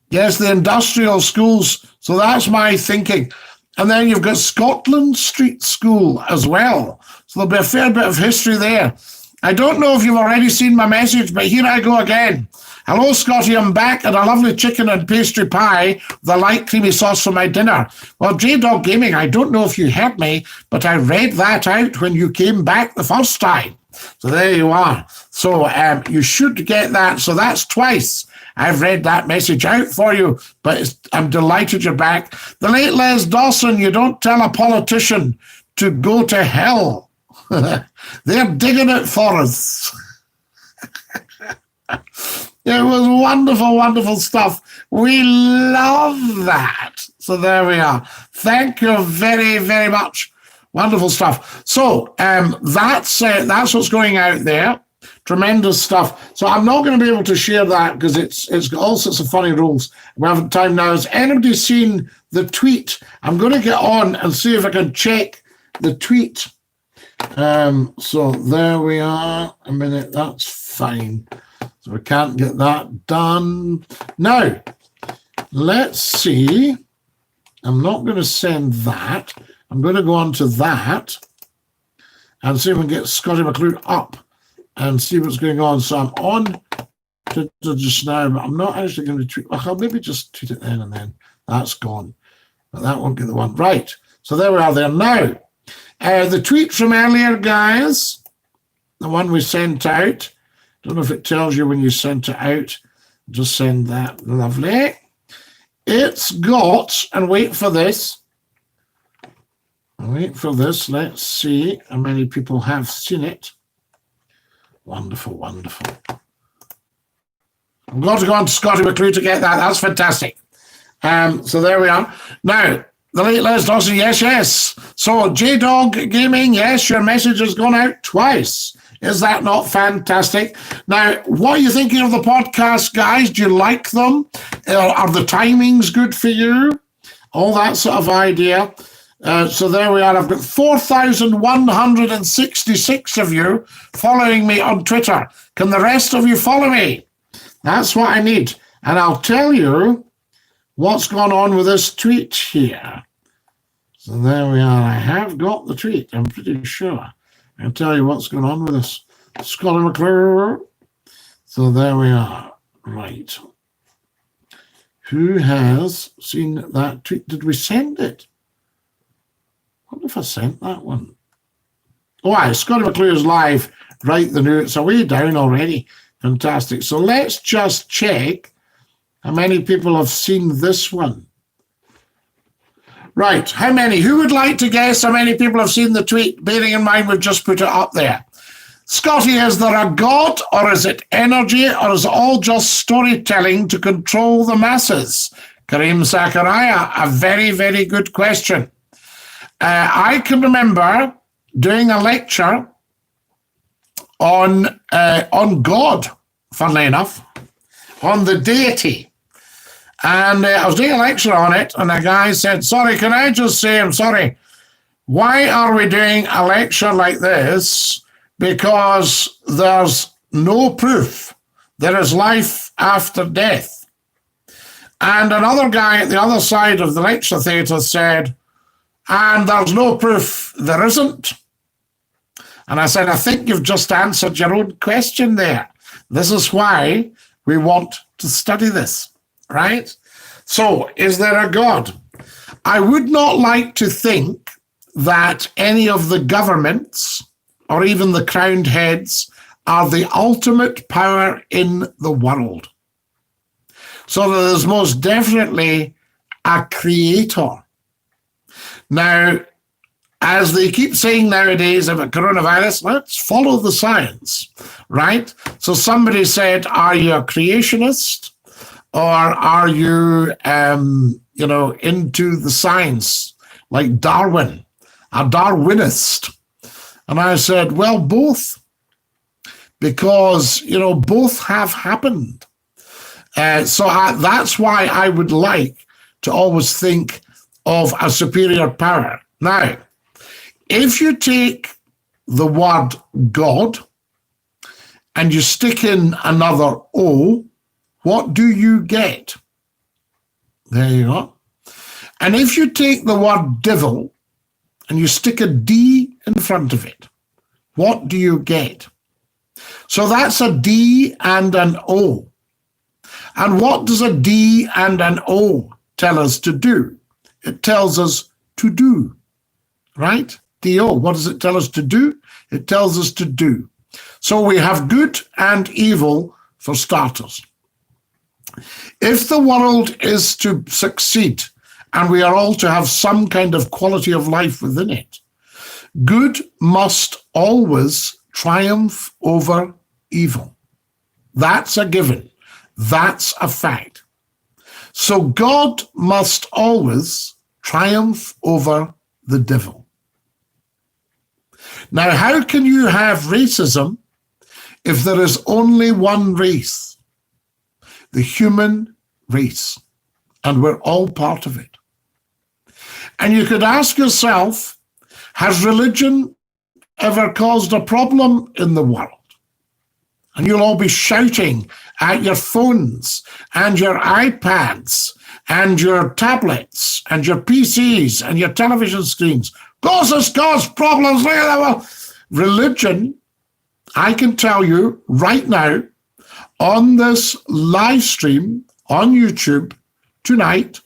[SPEAKER 1] Yes, the industrial schools. So that's my thinking. And then you've got Scotland Street School as well. So there'll be a fair bit of history there. I don't know if you've already seen my message, but here I go again. Hello, Scotty, I'm back at a lovely chicken and pastry pie with a light creamy sauce for my dinner. Well, J-Dog Gaming, I don't know if you heard me, but I read that out when you came back the first time. So there you are. So you should get that. So that's twice. I've read that message out for you, but I'm delighted you're back. The late Les Dawson, you don't tell a politician to go to hell. They're digging it for us. It was wonderful, wonderful stuff. We love that. So there we are. Thank you very, very much. Wonderful stuff. So that's what's going out there. Tremendous stuff. So I'm not going to be able to share that because it's got all sorts of funny rules. We haven't time now. Has anybody seen the tweet? I'm going to get on and see if I can check the tweet So there we are. A minute, that's fine. So we can't get that done. Now, let's see. I'm not going to send that. I'm going to go on to that and see if we can get Scottie McClue up and see what's going on. So I'm on to just now, but I'm not actually going to tweet. I'll maybe just tweet it then and then. That's gone. But that won't be the one. Right. So there we are there. Now, the tweet from earlier, guys, the one we sent out. Don't know if it tells you when you sent it out. Just send that. Lovely. It's got, and wait for this. Wait for this. Let's see how many people have seen it. Wonderful, wonderful. I'm going to go on to Scottie McClue to get that. That's fantastic. So there we are. Now, the late Les Dawson, yes. So J-Dog Gaming, yes, your message has gone out twice. Is that not fantastic? Now, what are you thinking of the podcast, guys? Do you like them? Are the timings good for you? All that sort of idea. So there we are. I've got 4,166 of you following me on Twitter. Can the rest of you follow me? That's what I need. And I'll tell you what's gone on with this tweet here. So there we are. I have got the tweet, I'm pretty sure. I'll tell you what's going on with this. Scottie McClue. So there we are. Right. Who has seen that tweet? Did we send it? I wonder if I sent that one. Oh, aye, Scottie McClue is live. Right, the new. It's way down already. Fantastic. So let's just check how many people have seen this one. Right, how many? Who would like to guess how many people have seen the tweet, bearing in mind we've just put it up there? Scottie, is there a God, or is it energy, or is it all just storytelling to control the masses? Kareem Zachariah, a very, very good question. I can remember doing a lecture on God, funnily enough, on the deity. And I was doing a lecture on it, and a guy said, sorry, can I just say, I'm sorry, why are we doing a lecture like this? Because there's no proof there is life after death. And another guy at the other side of the lecture theatre said, and there's no proof there isn't. And I said, I think you've just answered your own question there. This is why we want to study this. Right? So, is there a God? I would not like to think that any of the governments or even the crowned heads are the ultimate power in the world. So there's most definitely a creator. Now, as they keep saying nowadays about coronavirus, let's follow the science, right? So somebody said, are you a creationist? Or are you, into the science, like Darwin, a Darwinist? And I said, well, both, because, both have happened. So that's why I would like to always think of a superior power. Now, if you take the word God and you stick in another O, what do you get? There you go. And if you take the word devil and you stick a D in front of it, what do you get? So that's a D and an O. And what does a D and an O tell us to do? It tells us to do, right? D-O, what does it tell us to do? It tells us to do. So we have good and evil for starters. If the world is to succeed and we are all to have some kind of quality of life within it, good must always triumph over evil. That's a given. That's a fact. So God must always triumph over the devil. Now, how can you have racism if there is only one race? The human race, and we're all part of it. And you could ask yourself, has religion ever caused a problem in the world. And you'll all be shouting at your phones and your iPads and your tablets and your PCs and your television screens. Causes problems. Look at that. Well, religion, I can tell you right now, on this live stream on YouTube tonight,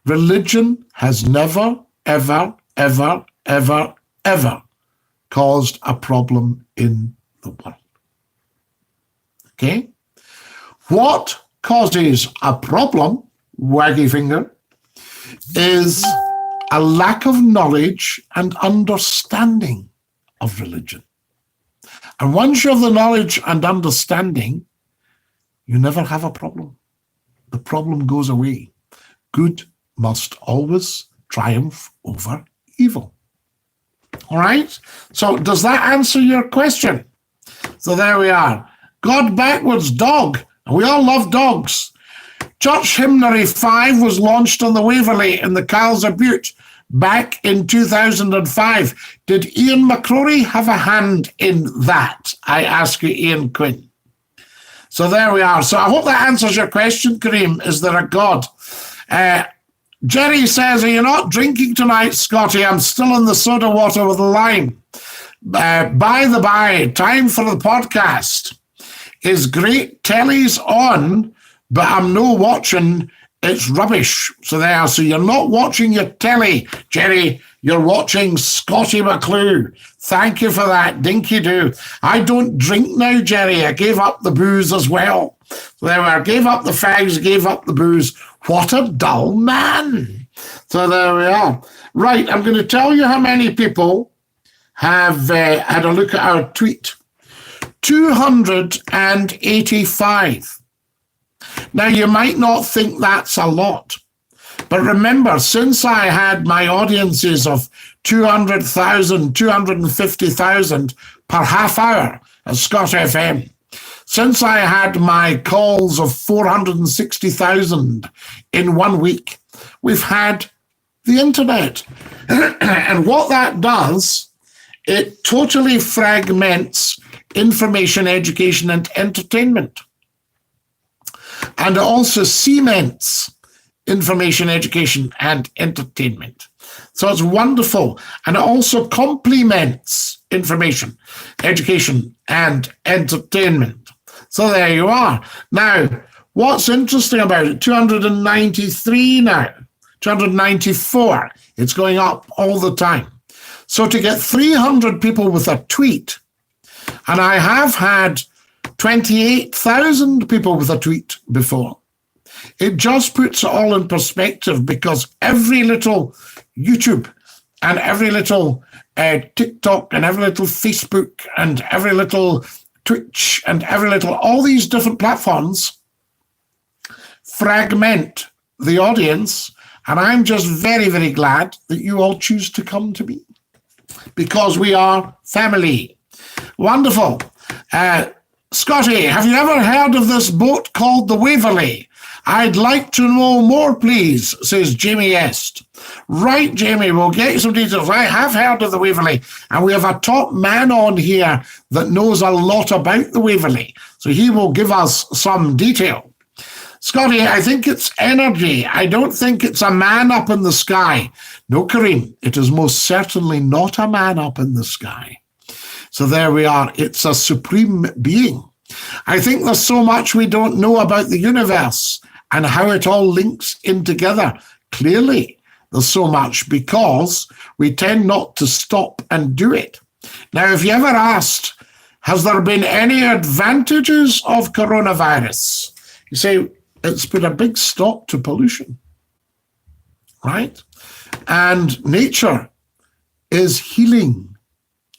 [SPEAKER 1] religion has never, ever, ever, ever, ever caused a problem in the world. Okay? What causes a problem, waggy finger, is a lack of knowledge and understanding of religion. And once you have the knowledge and understanding, you never have a problem. The problem goes away. Good must always triumph over evil. All right? So does that answer your question? So there we are. God backwards, dog. And we all love dogs. Church Hymnary 5 was launched on the Waverley in the Kyles of Butte back in 2005. Did Ian McCrory have a hand in that? I ask you, Ian Quinn. So there we are. So I hope that answers your question, Kareem. Is there a God? Jerry says, are you not drinking tonight, Scotty? I'm still in the soda water with a lime. By the by, time for the podcast. Is great telly's on, but I'm no watching. It's rubbish. So there. So you're not watching your telly, Jerry. You're watching Scottie McClue. Thank you for that, Dinky-Doo. I don't drink now, Jerry. I gave up the booze as well. So there we are. Gave up the fags, gave up the booze. What a dull man. So there we are. Right, I'm going to tell you how many people have had a look at our tweet. 285. Now, you might not think that's a lot, but remember, since I had my audiences of 200,000, 250,000 per half hour at Scott FM, since I had my calls of 460,000 in 1 week, we've had the internet. And what that does, it totally fragments information, education, and entertainment. And it also cements information, education, and entertainment. So it's wonderful. And it also complements information, education, and entertainment. So there you are. Now, what's interesting about it, 293 now, 294. It's going up all the time. So to get 300 people with a tweet, and I have had 28,000 people with a tweet before. It just puts it all in perspective, because every little YouTube and every little TikTok and every little Facebook and every little Twitch and every little, all these different platforms fragment the audience. And I'm just very, very glad that you all choose to come to me, because we are family. Wonderful. Scotty, have you ever heard of this boat called the Waverley? I'd like to know more, please, says Jamie Est. Right, Jamie, we'll get you some details. I have heard of the Waverley, and we have a top man on here that knows a lot about the Waverley, so he will give us some detail. Scotty, I think it's energy. I don't think it's a man up in the sky. No, Kareem, it is most certainly not a man up in the sky. So there we are. It's a supreme being. I think there's so much we don't know about the universe and how it all links in together. Clearly, there's so much, because we tend not to stop and do it. Now, if you ever asked, has there been any advantages of coronavirus? You say, it's put a big stop to pollution, right? And nature is healing.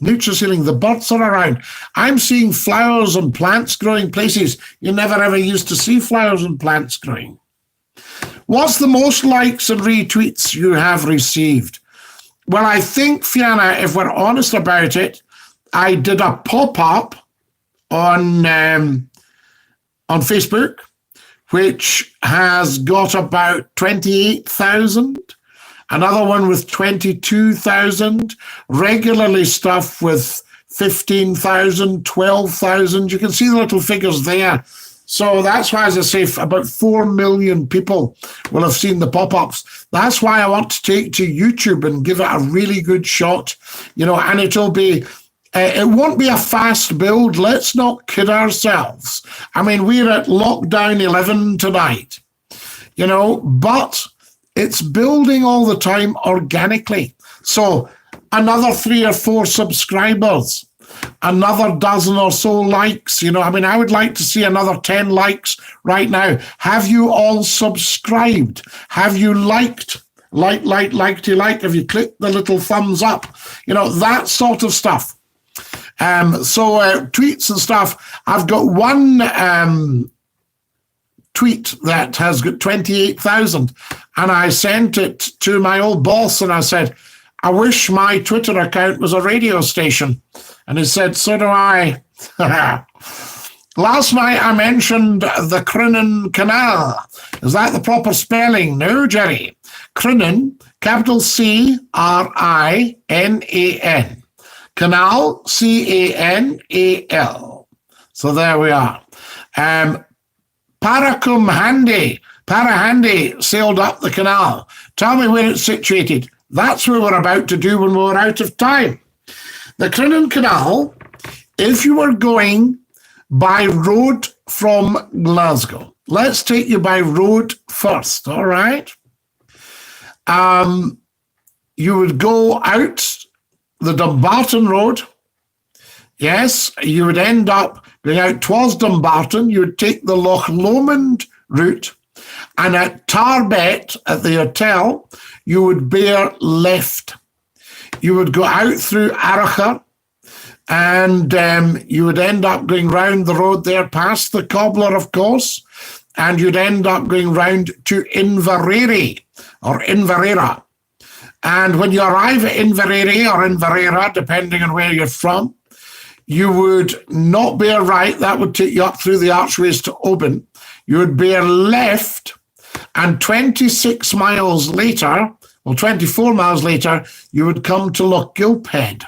[SPEAKER 1] Nature's healing. The birds are around. I'm seeing flowers and plants growing places you never ever used to see flowers and plants growing. What's the most likes and retweets you have received? Well, I think, Fiona, if we're honest about it, I did a pop-up on Facebook, which has got about 28,000. another one with 22,000, regularly stuff with 15,000, 12,000. You can see the little figures there. So that's why, as I say, about 4 million people will have seen the pop-ups. That's why I want to take to YouTube and give it a really good shot, and it'll be, it won't be a fast build. Let's not kid ourselves. I mean, we're at lockdown 11 tonight, but it's building all the time organically. So another 3 or 4 subscribers, another dozen or so likes. I would like to see another 10 likes right now. Have you all subscribed? Have you liked? Like? Have you clicked the little thumbs up? That sort of stuff. So tweets and stuff. I've got one tweet that has got 28,000, and I sent it to my old boss, and I said, I wish my Twitter account was a radio station. And he said, so do I. Last night I mentioned the Crinan Canal. Is that the proper spelling? No, Jerry. Crinan, capital C-R-I-N-A-N. Canal, C-A-N-A-L. So there we are. Parahandy sailed up the canal. Tell me where it's situated. That's what we're about to do when we're out of time. The Crinan Canal, if you were going by road from Glasgow, let's take you by road first, all right? You would go out the Dumbarton Road. Yes, you would end up going out towards Dumbarton. You would take the Loch Lomond route, and at Tarbet, at the hotel, you would bear left. You would go out through Aracha, and you would end up going round the road there, past the cobbler, of course, and you'd end up going round to Inverary, or Inverera. And when you arrive at Inverary or Inverera, depending on where you're from, you would not bear right. That would take you up through the archways to Oban. You would bear left, and 26 miles later, 24 miles later, you would come to Loch Gilphead,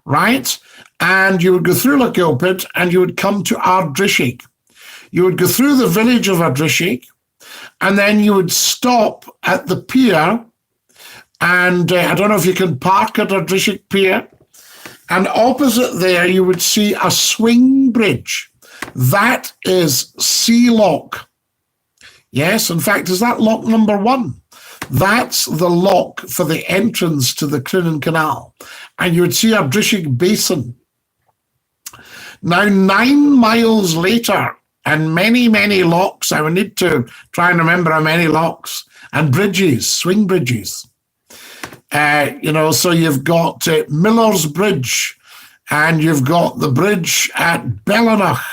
[SPEAKER 1] right? And you would go through Loch Gilphead, and you would come to Ardrishig. You would go through the village of Ardrishig, and then you would stop at the pier, and I don't know if you can park at Ardrishig Pier, and opposite there you would see a swing bridge. That is Sea Loch. Yes, in fact, is that lock number 1? That's the lock for the entrance to the Crinan Canal. And you would see Ardrishig Basin. Now, 9 miles later, and many, many locks, I would need to try and remember how many locks, and bridges, swing bridges. So you've got Miller's Bridge, and you've got the bridge at Bellenach,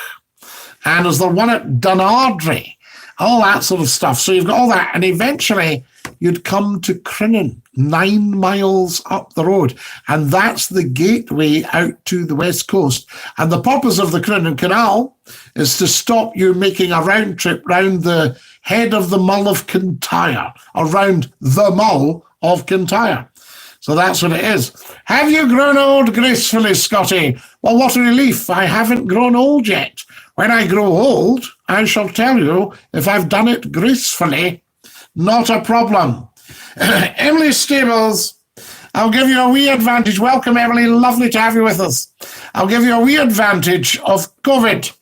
[SPEAKER 1] and there's the one at Dunardry, all that sort of stuff. So you've got all that, and eventually you'd come to Crinan, 9 miles up the road, and that's the gateway out to the west coast. And the purpose of the Crinan Canal is to stop you making a round trip round the head of the Mull of Kintyre, or round the Mull of Kintyre. So that's what it is. Have you grown old gracefully, Scotty? Well, what a relief. I haven't grown old yet. When I grow old, I shall tell you if I've done it gracefully. Not a problem. Emily Stables, I'll give you a wee advantage. Welcome, Emily. Lovely to have you with us. I'll give you a wee advantage of COVID.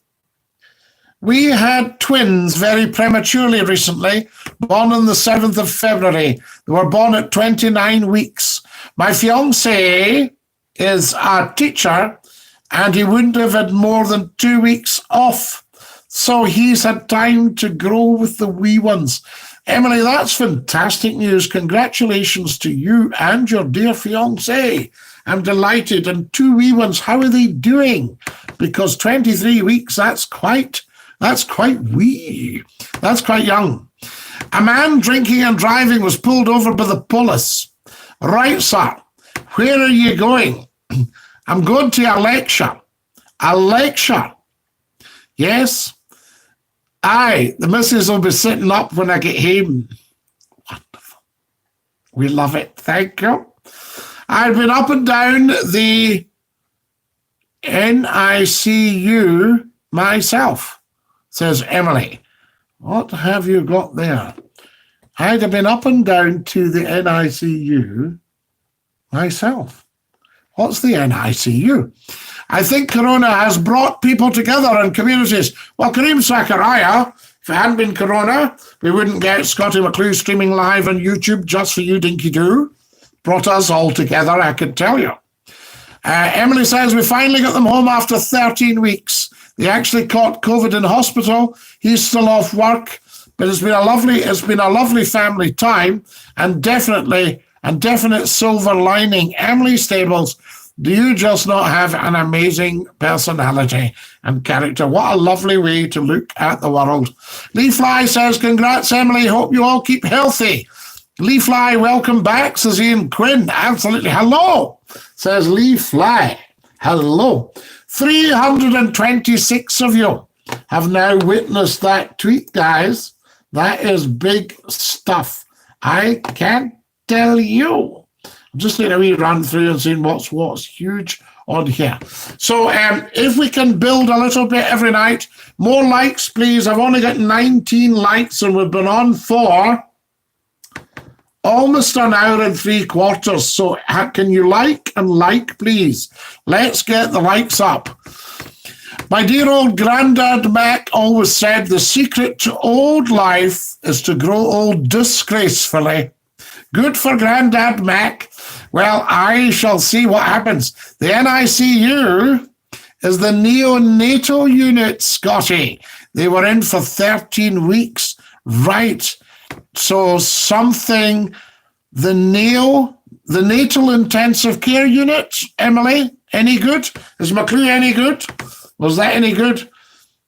[SPEAKER 1] We had twins very prematurely recently, born on the 7th of February. They were born at 29 weeks. My fiancé is a teacher, and he wouldn't have had more than 2 weeks off. So he's had time to grow with the wee ones. Emily, that's fantastic news. Congratulations to you and your dear fiancé. I'm delighted. And 2 wee ones, how are they doing? Because 23 weeks, that's quite wee. That's quite young. A man drinking and driving was pulled over by the police. Right, sir. Where are you going? I'm going to a lecture. A lecture? Yes. Aye, the missus will be sitting up when I get home. Wonderful. We love it. Thank you. I've been up and down the NICU myself, says Emily. What have you got there? I'd have been up and down to the NICU myself. What's the NICU? I think Corona has brought people together in communities. Well, Kareem Zakaria, if it hadn't been Corona, we wouldn't get Scottie McClue streaming live on YouTube just for you, Dinky-Doo. Brought us all together, I can tell you. Emily says, we finally got them home after 13 weeks. They actually caught COVID in hospital. He's still off work, but it's been a lovely family time, and definite silver lining. Emily Stables, do you just not have an amazing personality and character? What a lovely way to look at the world. Lee Fly says, congrats, Emily. Hope you all keep healthy. Lee Fly, welcome back, says Ian Quinn. Absolutely. Hello, says Lee Fly. Hello. 326 of you have now witnessed that tweet, guys. That is big stuff. I can't tell you. Just need a wee run through and see what's huge on here. So if we can build a little bit every night, more likes, please. I've only got 19 likes and we've been on for almost an hour and 3/4. So can you like and like, please? Let's get the likes up. My dear old granddad Mac always said the secret to old life is to grow old disgracefully. Good for Granddad Mac. Well, I shall see what happens. The NICU is the neonatal unit, Scotty. They were in for 13 weeks. Right. So the natal intensive care unit, Emily, any good? Is McClue any good? Was that any good?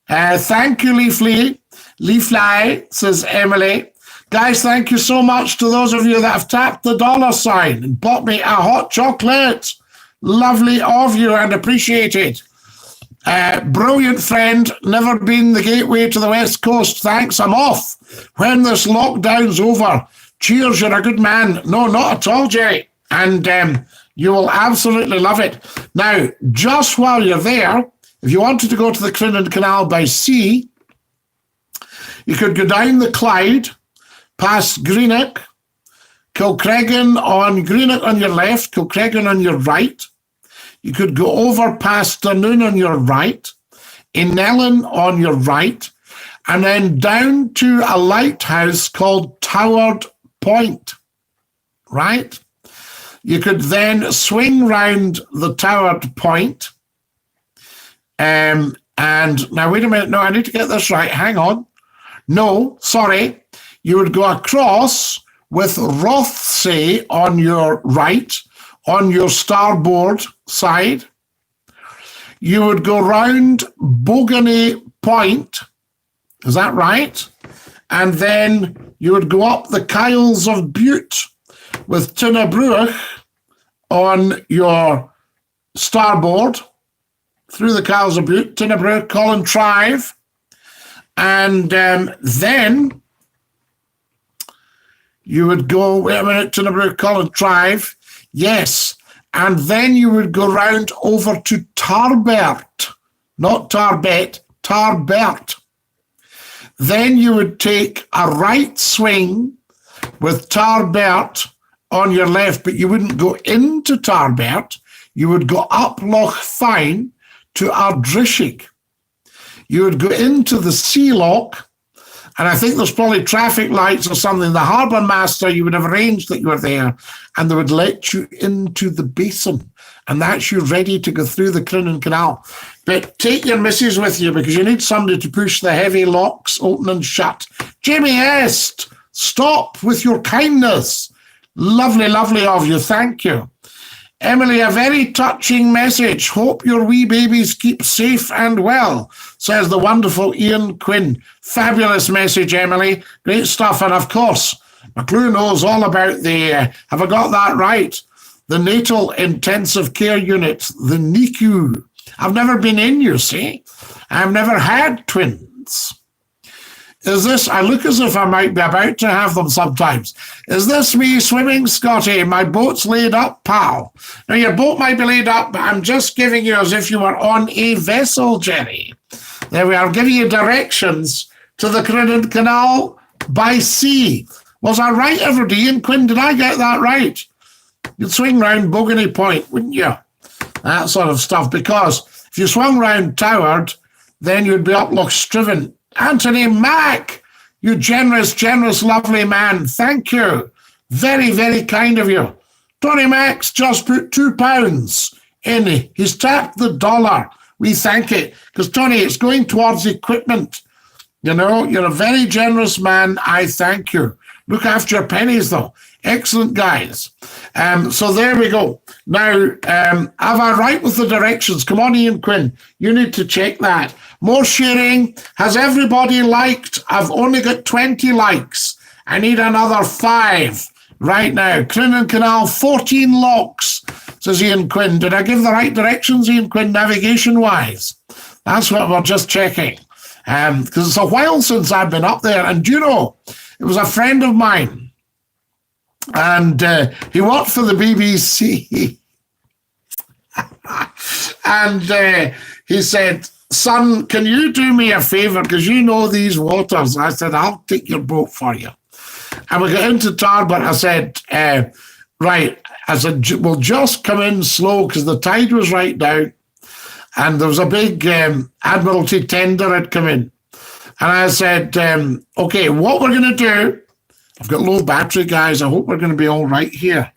[SPEAKER 1] Thank you, Lee Fly, says Emily. Guys, thank you so much to those of you that have tapped the $sign and bought me a hot chocolate. Lovely of you and appreciated. Brilliant friend, never been the gateway to the West Coast. Thanks, I'm off when this lockdown's over. Cheers, you're a good man. No, not at all, Jerry. And you will absolutely love it. Now, just while you're there, if you wanted to go to the Crinan Canal by sea, you could go down the Clyde, past Greenock, Kilcreggan on your left, Kilcreggan on your right. You could go over past Dunoon on your right, Inellin on your right, and then down to a lighthouse called Towered Point, right? You could then swing round the Towered Point. And now, wait a minute. No, I need to get this right. Hang on. No, sorry. You would go across with Rothsay on your right, on your starboard side. You would go round Bogany Point. Is that right? And then you would go up the Kyles of Butte with Tinnabruch on your starboard, through the Kyles of Butte, Tinnabruch, Collintrive. And then you would go, wait a minute, Tinnabruch, Collintrive. Yes. And then you would go round over to Tarbert, not Tarbet, Tarbert. Then you would take a right swing with Tarbert on your left, but you wouldn't go into Tarbert. You would go up Loch Fyne to Ardrishig. You would go into the Sea Loch, and I think there's probably traffic lights or something. The harbour master, you would have arranged that you were there, and they would let you into the basin, and that's you ready to go through the Crinan Canal. But take your missus with you because you need somebody to push the heavy locks open and shut. Jamie Est, stop with your kindness. Lovely, lovely of you. Thank you. Emily, a very touching message. Hope your wee babies keep safe and well, says the wonderful Ian Quinn. Fabulous message, Emily. Great stuff. And of course, McClue knows all about the, have I got that right? The Natal Intensive Care Unit, the NICU. I've never been in, you see. I've never had twins. Is this, I look as if I might be about to have them sometimes. Is this me swimming, Scotty? My boat's laid up, pal. Now, your boat might be laid up, but I'm just giving you as if you were on a vessel, Jerry. There we are, giving you directions to the Crinan Canal by sea. Was I right, everybody? Ian Quinn, did I get that right? You'd swing round Bogany Point, wouldn't you? That sort of stuff, because if you swung round Toward, then you'd be up Loch Striven. Anthony Mack, you generous, lovely man. Thank you. Very, very kind of you. Tony Mack's just put £2 in. He's tapped the dollar. We thank it. Because, Tony, it's going towards equipment. You know, you're a very generous man. I thank you. Look after your pennies, though. Excellent, guys. So there we go. Now, have I right with the directions? Come on, Ian Quinn. You need to check that. More sharing. Has everybody liked? I've only got 20 likes. I need another 5 right now. Crinan Canal, 14 locks, says Ian Quinn. Did I give the right directions, Ian Quinn, navigation-wise? That's what we're just checking. Because it's a while since I've been up there. And do you know, it was a friend of mine. And he worked for the BBC. And he said, son, can you do me a favour? Because you know these waters. I said, I'll take your boat for you. And we got into Tarbert. I said, right. I said, we'll just come in slow because the tide was right down. And there was a big Admiralty tender had come in. And I said, okay, what we're going to do, I've got low battery, guys. I hope we're going to be all right here.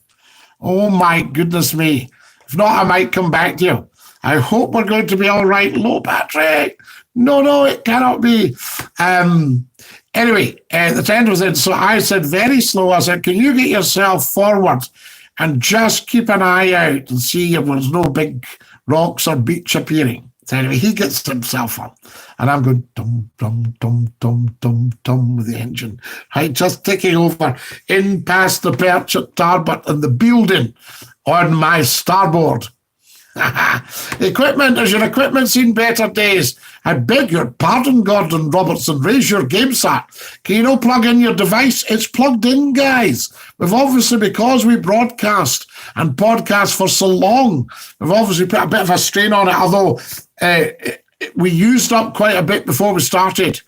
[SPEAKER 1] Oh, my goodness me. If not, I might come back to you. I hope we're going to be all right. Low battery. No, it cannot be. Anyway, the tender was in. So I said, very slow. I said, can you get yourself forward and just keep an eye out and see if there's no big rocks or beach appearing? So anyway, he gets himself up. And I'm going, dum, dum, dum, dum, dum, dum, with the engine. Right, just taking over in past the perch at Tarbert and the building on my starboard. Equipment, has your equipment seen better days? I beg your pardon, Gordon Robertson. Raise your game, sir. Can you not plug in your device? It's plugged in, guys. We've obviously, because we broadcast and podcast for so long, we've obviously put a bit of a strain on it, although we used up quite a bit before we started.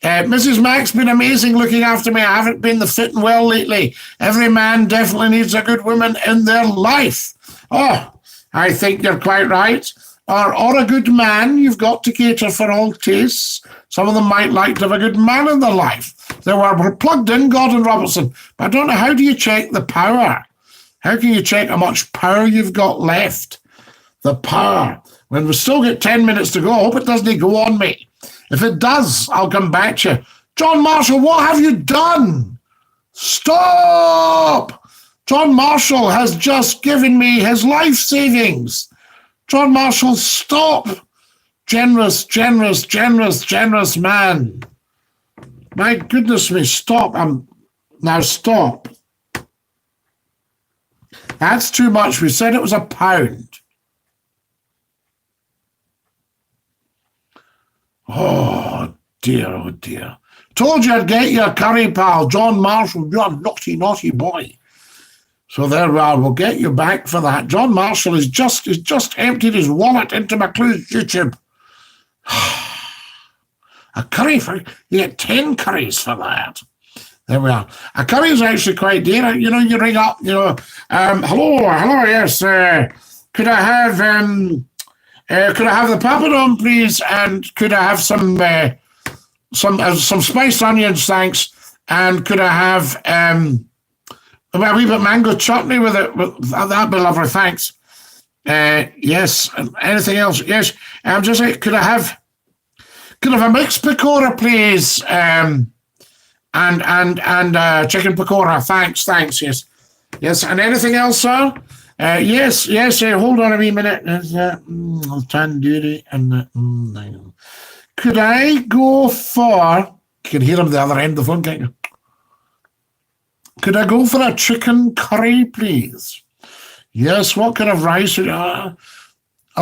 [SPEAKER 1] Mrs. Mack's been amazing looking after me. I haven't been the fit and well lately. Every man definitely needs a good woman in their life. Oh, I think you're quite right. Or a good man. You've got to cater for all tastes. Some of them might like to have a good man in their life. We're plugged in, Gordon Robertson. But I don't know, how do you check the power? How can you check how much power you've got left? The power. When we still get 10 minutes to go, I hope it doesn't go on me. If it does, I'll come back to you. John Marshall, what have you done? Stop! John Marshall has just given me his life savings. John Marshall, stop. Generous man. My goodness me, stop. Now stop. That's too much. We said it was £1. Oh dear. Told you I'd get you a curry, pal. John Marshall, you're a naughty boy. So there we are. We'll get you back for that. John Marshall has just emptied his wallet into McClue's YouTube. A curry for you get 10 curries for that. There we are. A curry is actually quite dear. You know, you ring up. You know, hello, yes. Could I have the papadum, please? And could I have some spiced onions, thanks? And could I have a wee bit mango chutney with it? That'd be lovely, thanks. Yes. Anything else? Yes. Just could I have a mixed pakora, please? And chicken pakora, thanks. Yes. And anything else, sir? Yes. Hold on a wee minute. Tandoori and could I go for? You can hear him the other end of the phone, can't you? Could I go for a chicken curry, please? Yes. What kind of rice? I'll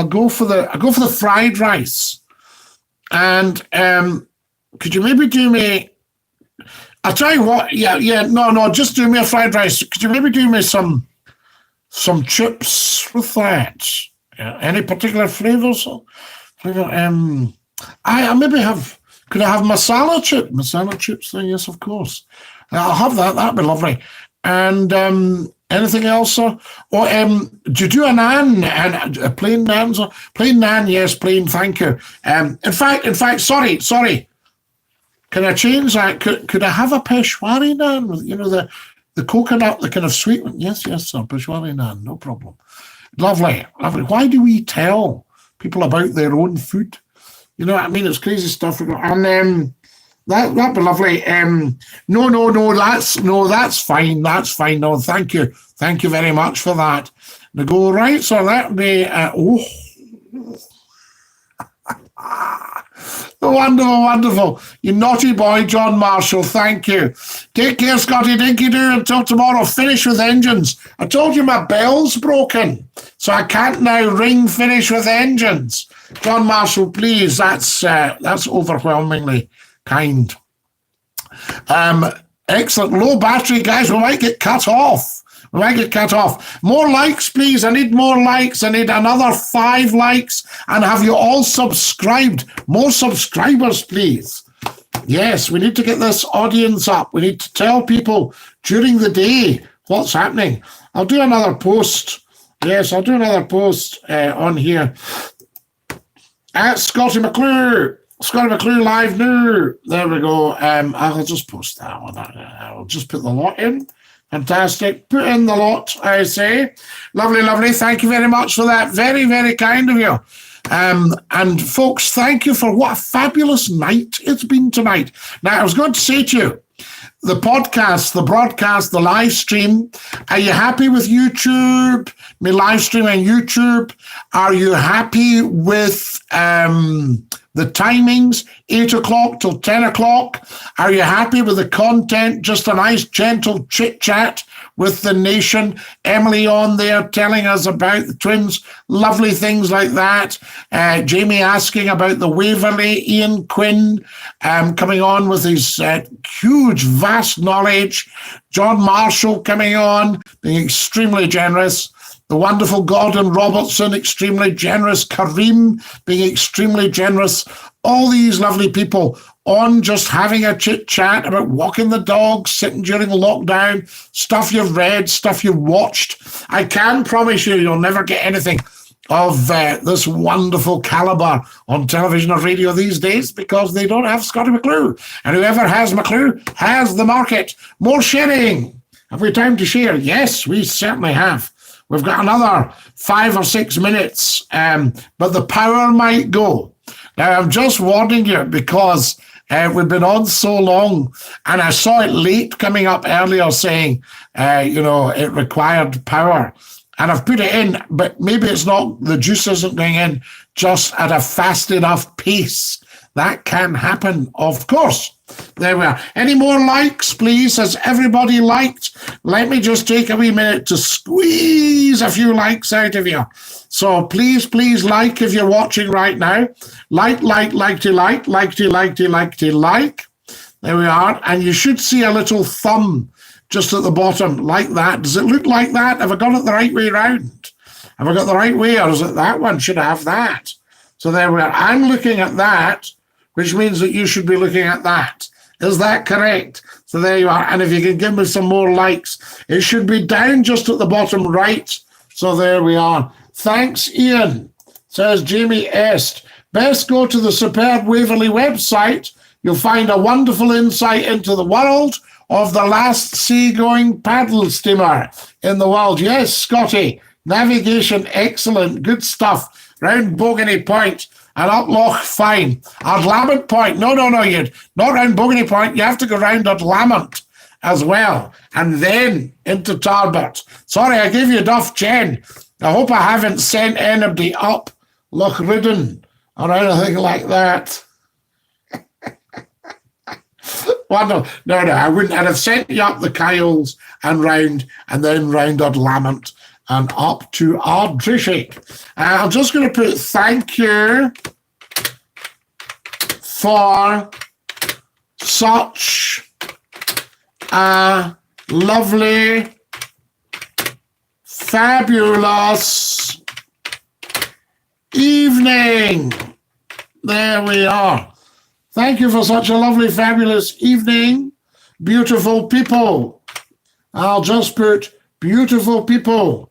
[SPEAKER 1] go for the fried rice. And could you maybe do me I'll tell you what. Yeah. No. Just do me a fried rice. Could you maybe do me some chips with that? Yeah. Any particular flavors? I maybe have. Could I have masala chips? Then yes, of course. I'll have that. That'd be lovely. And anything else? Do you do a naan and a plain naan? Plain naan, yes. Plain, thank you. In fact. Sorry. Can I change that? Could I have a Peshwari naan with the coconut, the kind of sweet one? Yes, sir. Peshwari naan, no problem. Lovely. Why do we tell people about their own food? You know what I mean? It's crazy stuff. And that'd be lovely. No. That's fine. No, thank you very much for that. Now go right. So that'd be wonderful. You naughty boy, John Marshall. Thank you. Take care, Scotty Dinky-Doo. Until tomorrow. Finish with engines. I told you my bell's broken, so I can't now ring finish with engines. John Marshall, please. That's overwhelmingly kind. Excellent. Low battery, guys. We might get cut off. More likes, please. I need more likes. I need another 5 likes. And have you all subscribed? More subscribers, please. Yes, we need to get this audience up. We need to tell people during the day what's happening. I'll do another post. Yes, I'll do another post on here. At Scottie McClue. Scottie McClue live now. There we go. I'll just post that one. I'll just put the lot in. Fantastic. Put in the lot, I say. Lovely. Thank you very much for that. Very, very kind of you. And folks, thank you for what a fabulous night it's been tonight. Now, I was going to say to you, the podcast, the broadcast, the live stream, are you happy with YouTube? My live stream on YouTube? Are you happy with the timings, 8 o'clock till 10 o'clock? Are you happy with the content? Just a nice, gentle chit-chat with the nation. Emily on there telling us about the twins, lovely things like that. Jamie asking about the Waverley, Ian Quinn coming on with his huge, vast knowledge. John Marshall coming on, being extremely generous. The wonderful Gordon Robertson, extremely generous. Kareem being extremely generous. All these lovely people on just having a chit-chat about walking the dog, sitting during lockdown, stuff you've read, stuff you've watched. I can promise you'll never get anything of this wonderful caliber on television or radio these days because they don't have Scottie McClue. And whoever has McClue has the market. More sharing. Have we time to share? Yes, we certainly have. We've got another 5 or 6 minutes, but the power might go. Now, I'm just warning you because we've been on so long, and I saw it late coming up earlier saying, it required power. And I've put it in, but maybe it's not, the juice isn't going in just at a fast enough pace. That can happen, of course. There we are. Any more likes, please? Has everybody liked? Let me just take a wee minute to squeeze a few likes out of you. So please like if you're watching right now. Like. There we are. And you should see a little thumb just at the bottom, like that. Does it look like that? Have I got it the right way around? Have I got the right way, or is it that one? Should I have that? So there we are. I'm looking at that, which means that you should be looking at that. Is that correct? So there you are. And if you can give me some more likes, it should be down just at the bottom right. So there we are. Thanks, Ian, says Jamie Est. Best go to the superb Waverley website. You'll find a wonderful insight into the world of the last seagoing paddle steamer in the world. Yes, Scotty. Navigation, excellent. Good stuff. Round Bogany Point and up Loch Fyne. Ardlamont Point. No, you're not round Bogany Point. You have to go round Ardlamont as well. And then into Tarbert. Sorry, I gave you Duff Jen. I hope I haven't sent anybody up Loch Ridden or anything like that. Well, no, I wouldn't. I'd have sent you up the Kyles and then round Ardlamont and up to Ardrishick. I'm just going to put thank you for such a lovely, fabulous evening. There we are. Thank you for such a lovely, fabulous evening, beautiful people. I'll just put beautiful people.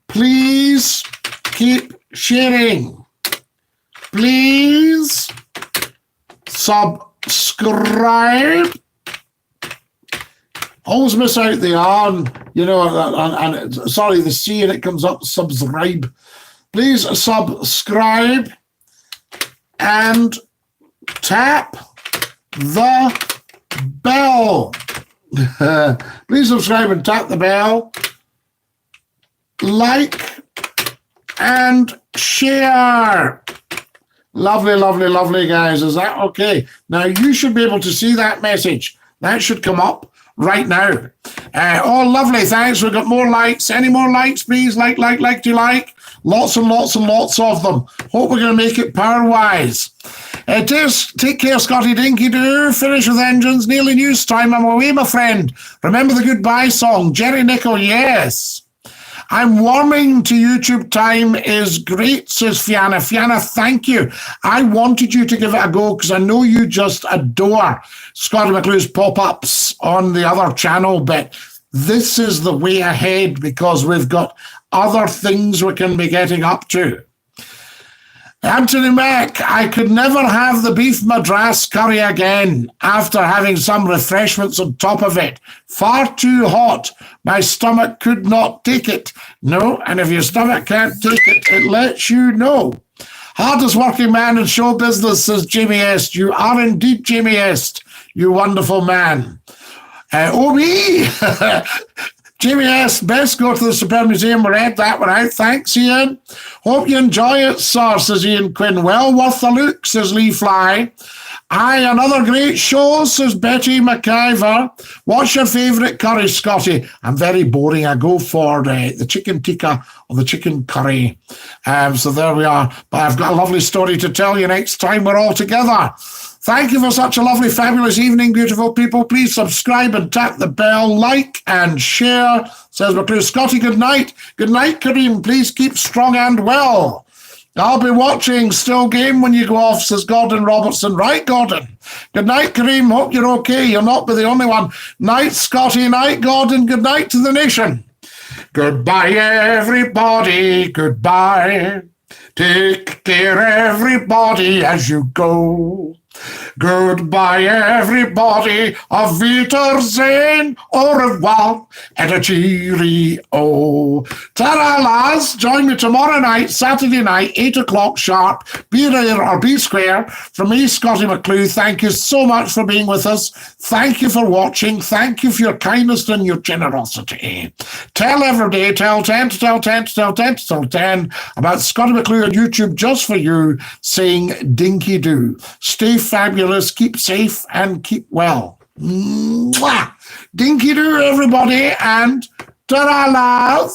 [SPEAKER 1] Please keep sharing. Please subscribe. Always miss out the R, and sorry, the C, and it comes up, subscribe. Please subscribe and tap the bell. Please subscribe and tap the bell. Like and share. Lovely, lovely, lovely, guys. Is that okay? Now, you should be able to see that message. That should come up right now. Oh, lovely. Thanks. We've got more likes. Any more likes, please? Like, do you like? Lots and lots and lots of them. Hope we're going to make it power-wise. Take care, Scotty Dinky-Doo. Finish with engines. Nearly news time. I'm away, my friend. Remember the goodbye song. Jerry Nicol, yes. I'm warming to YouTube time is great, says Fianna. Fianna, thank you. I wanted you to give it a go because I know you just adore Scottie McClue's pop-ups on the other channel, but this is the way ahead because we've got other things we can be getting up to. Anthony Mack, I could never have the beef madras curry again after having some refreshments on top of it. Far too hot. My stomach could not take it. No, and if your stomach can't take it, it lets you know. Hardest working man in show business, says Jamie Est. You are indeed Jamie Est, you wonderful man. Me? Jamie S. Best go to the Superb Museum. We read that one out. Thanks, Ian. Hope you enjoy it, sir, says Ian Quinn. Well worth the look, says Lee Fly. Aye, another great show, says Betty McIver. What's your favourite curry, Scotty? I'm very boring. I go for the chicken tikka or the chicken curry. So there we are. But I've got a lovely story to tell you next time we're all together. Thank you for such a lovely, fabulous evening, beautiful people. Please subscribe and tap the bell, like and share, says McClue. Scotty, good night. Good night, Kareem. Please keep strong and well. I'll be watching Still Game when you go off, says Gordon Robertson. Right, Gordon. Good night, Kareem. Hope you're okay. You'll not be the only one. Night, Scotty. Night, Gordon. Good night to the nation. Goodbye, everybody. Goodbye. Take care, everybody, as you go. Goodbye, everybody. Auf Wiedersehen, au revoir, and a cheerio. Ta-ra, lads. Join me tomorrow night, Saturday night, 8 o'clock sharp. Be there or be square. From me, Scottie McClue, thank you so much for being with us. Thank you for watching. Thank you for your kindness and your generosity. Tell every day, tell 10 to tell 10 to tell 10 to tell 10 about Scottie McClue on YouTube just for you, saying Dinky-Doo. Stay fabulous, keep safe, and keep well. Mwah! Dinky-Doo, everybody, and ta-ra, love.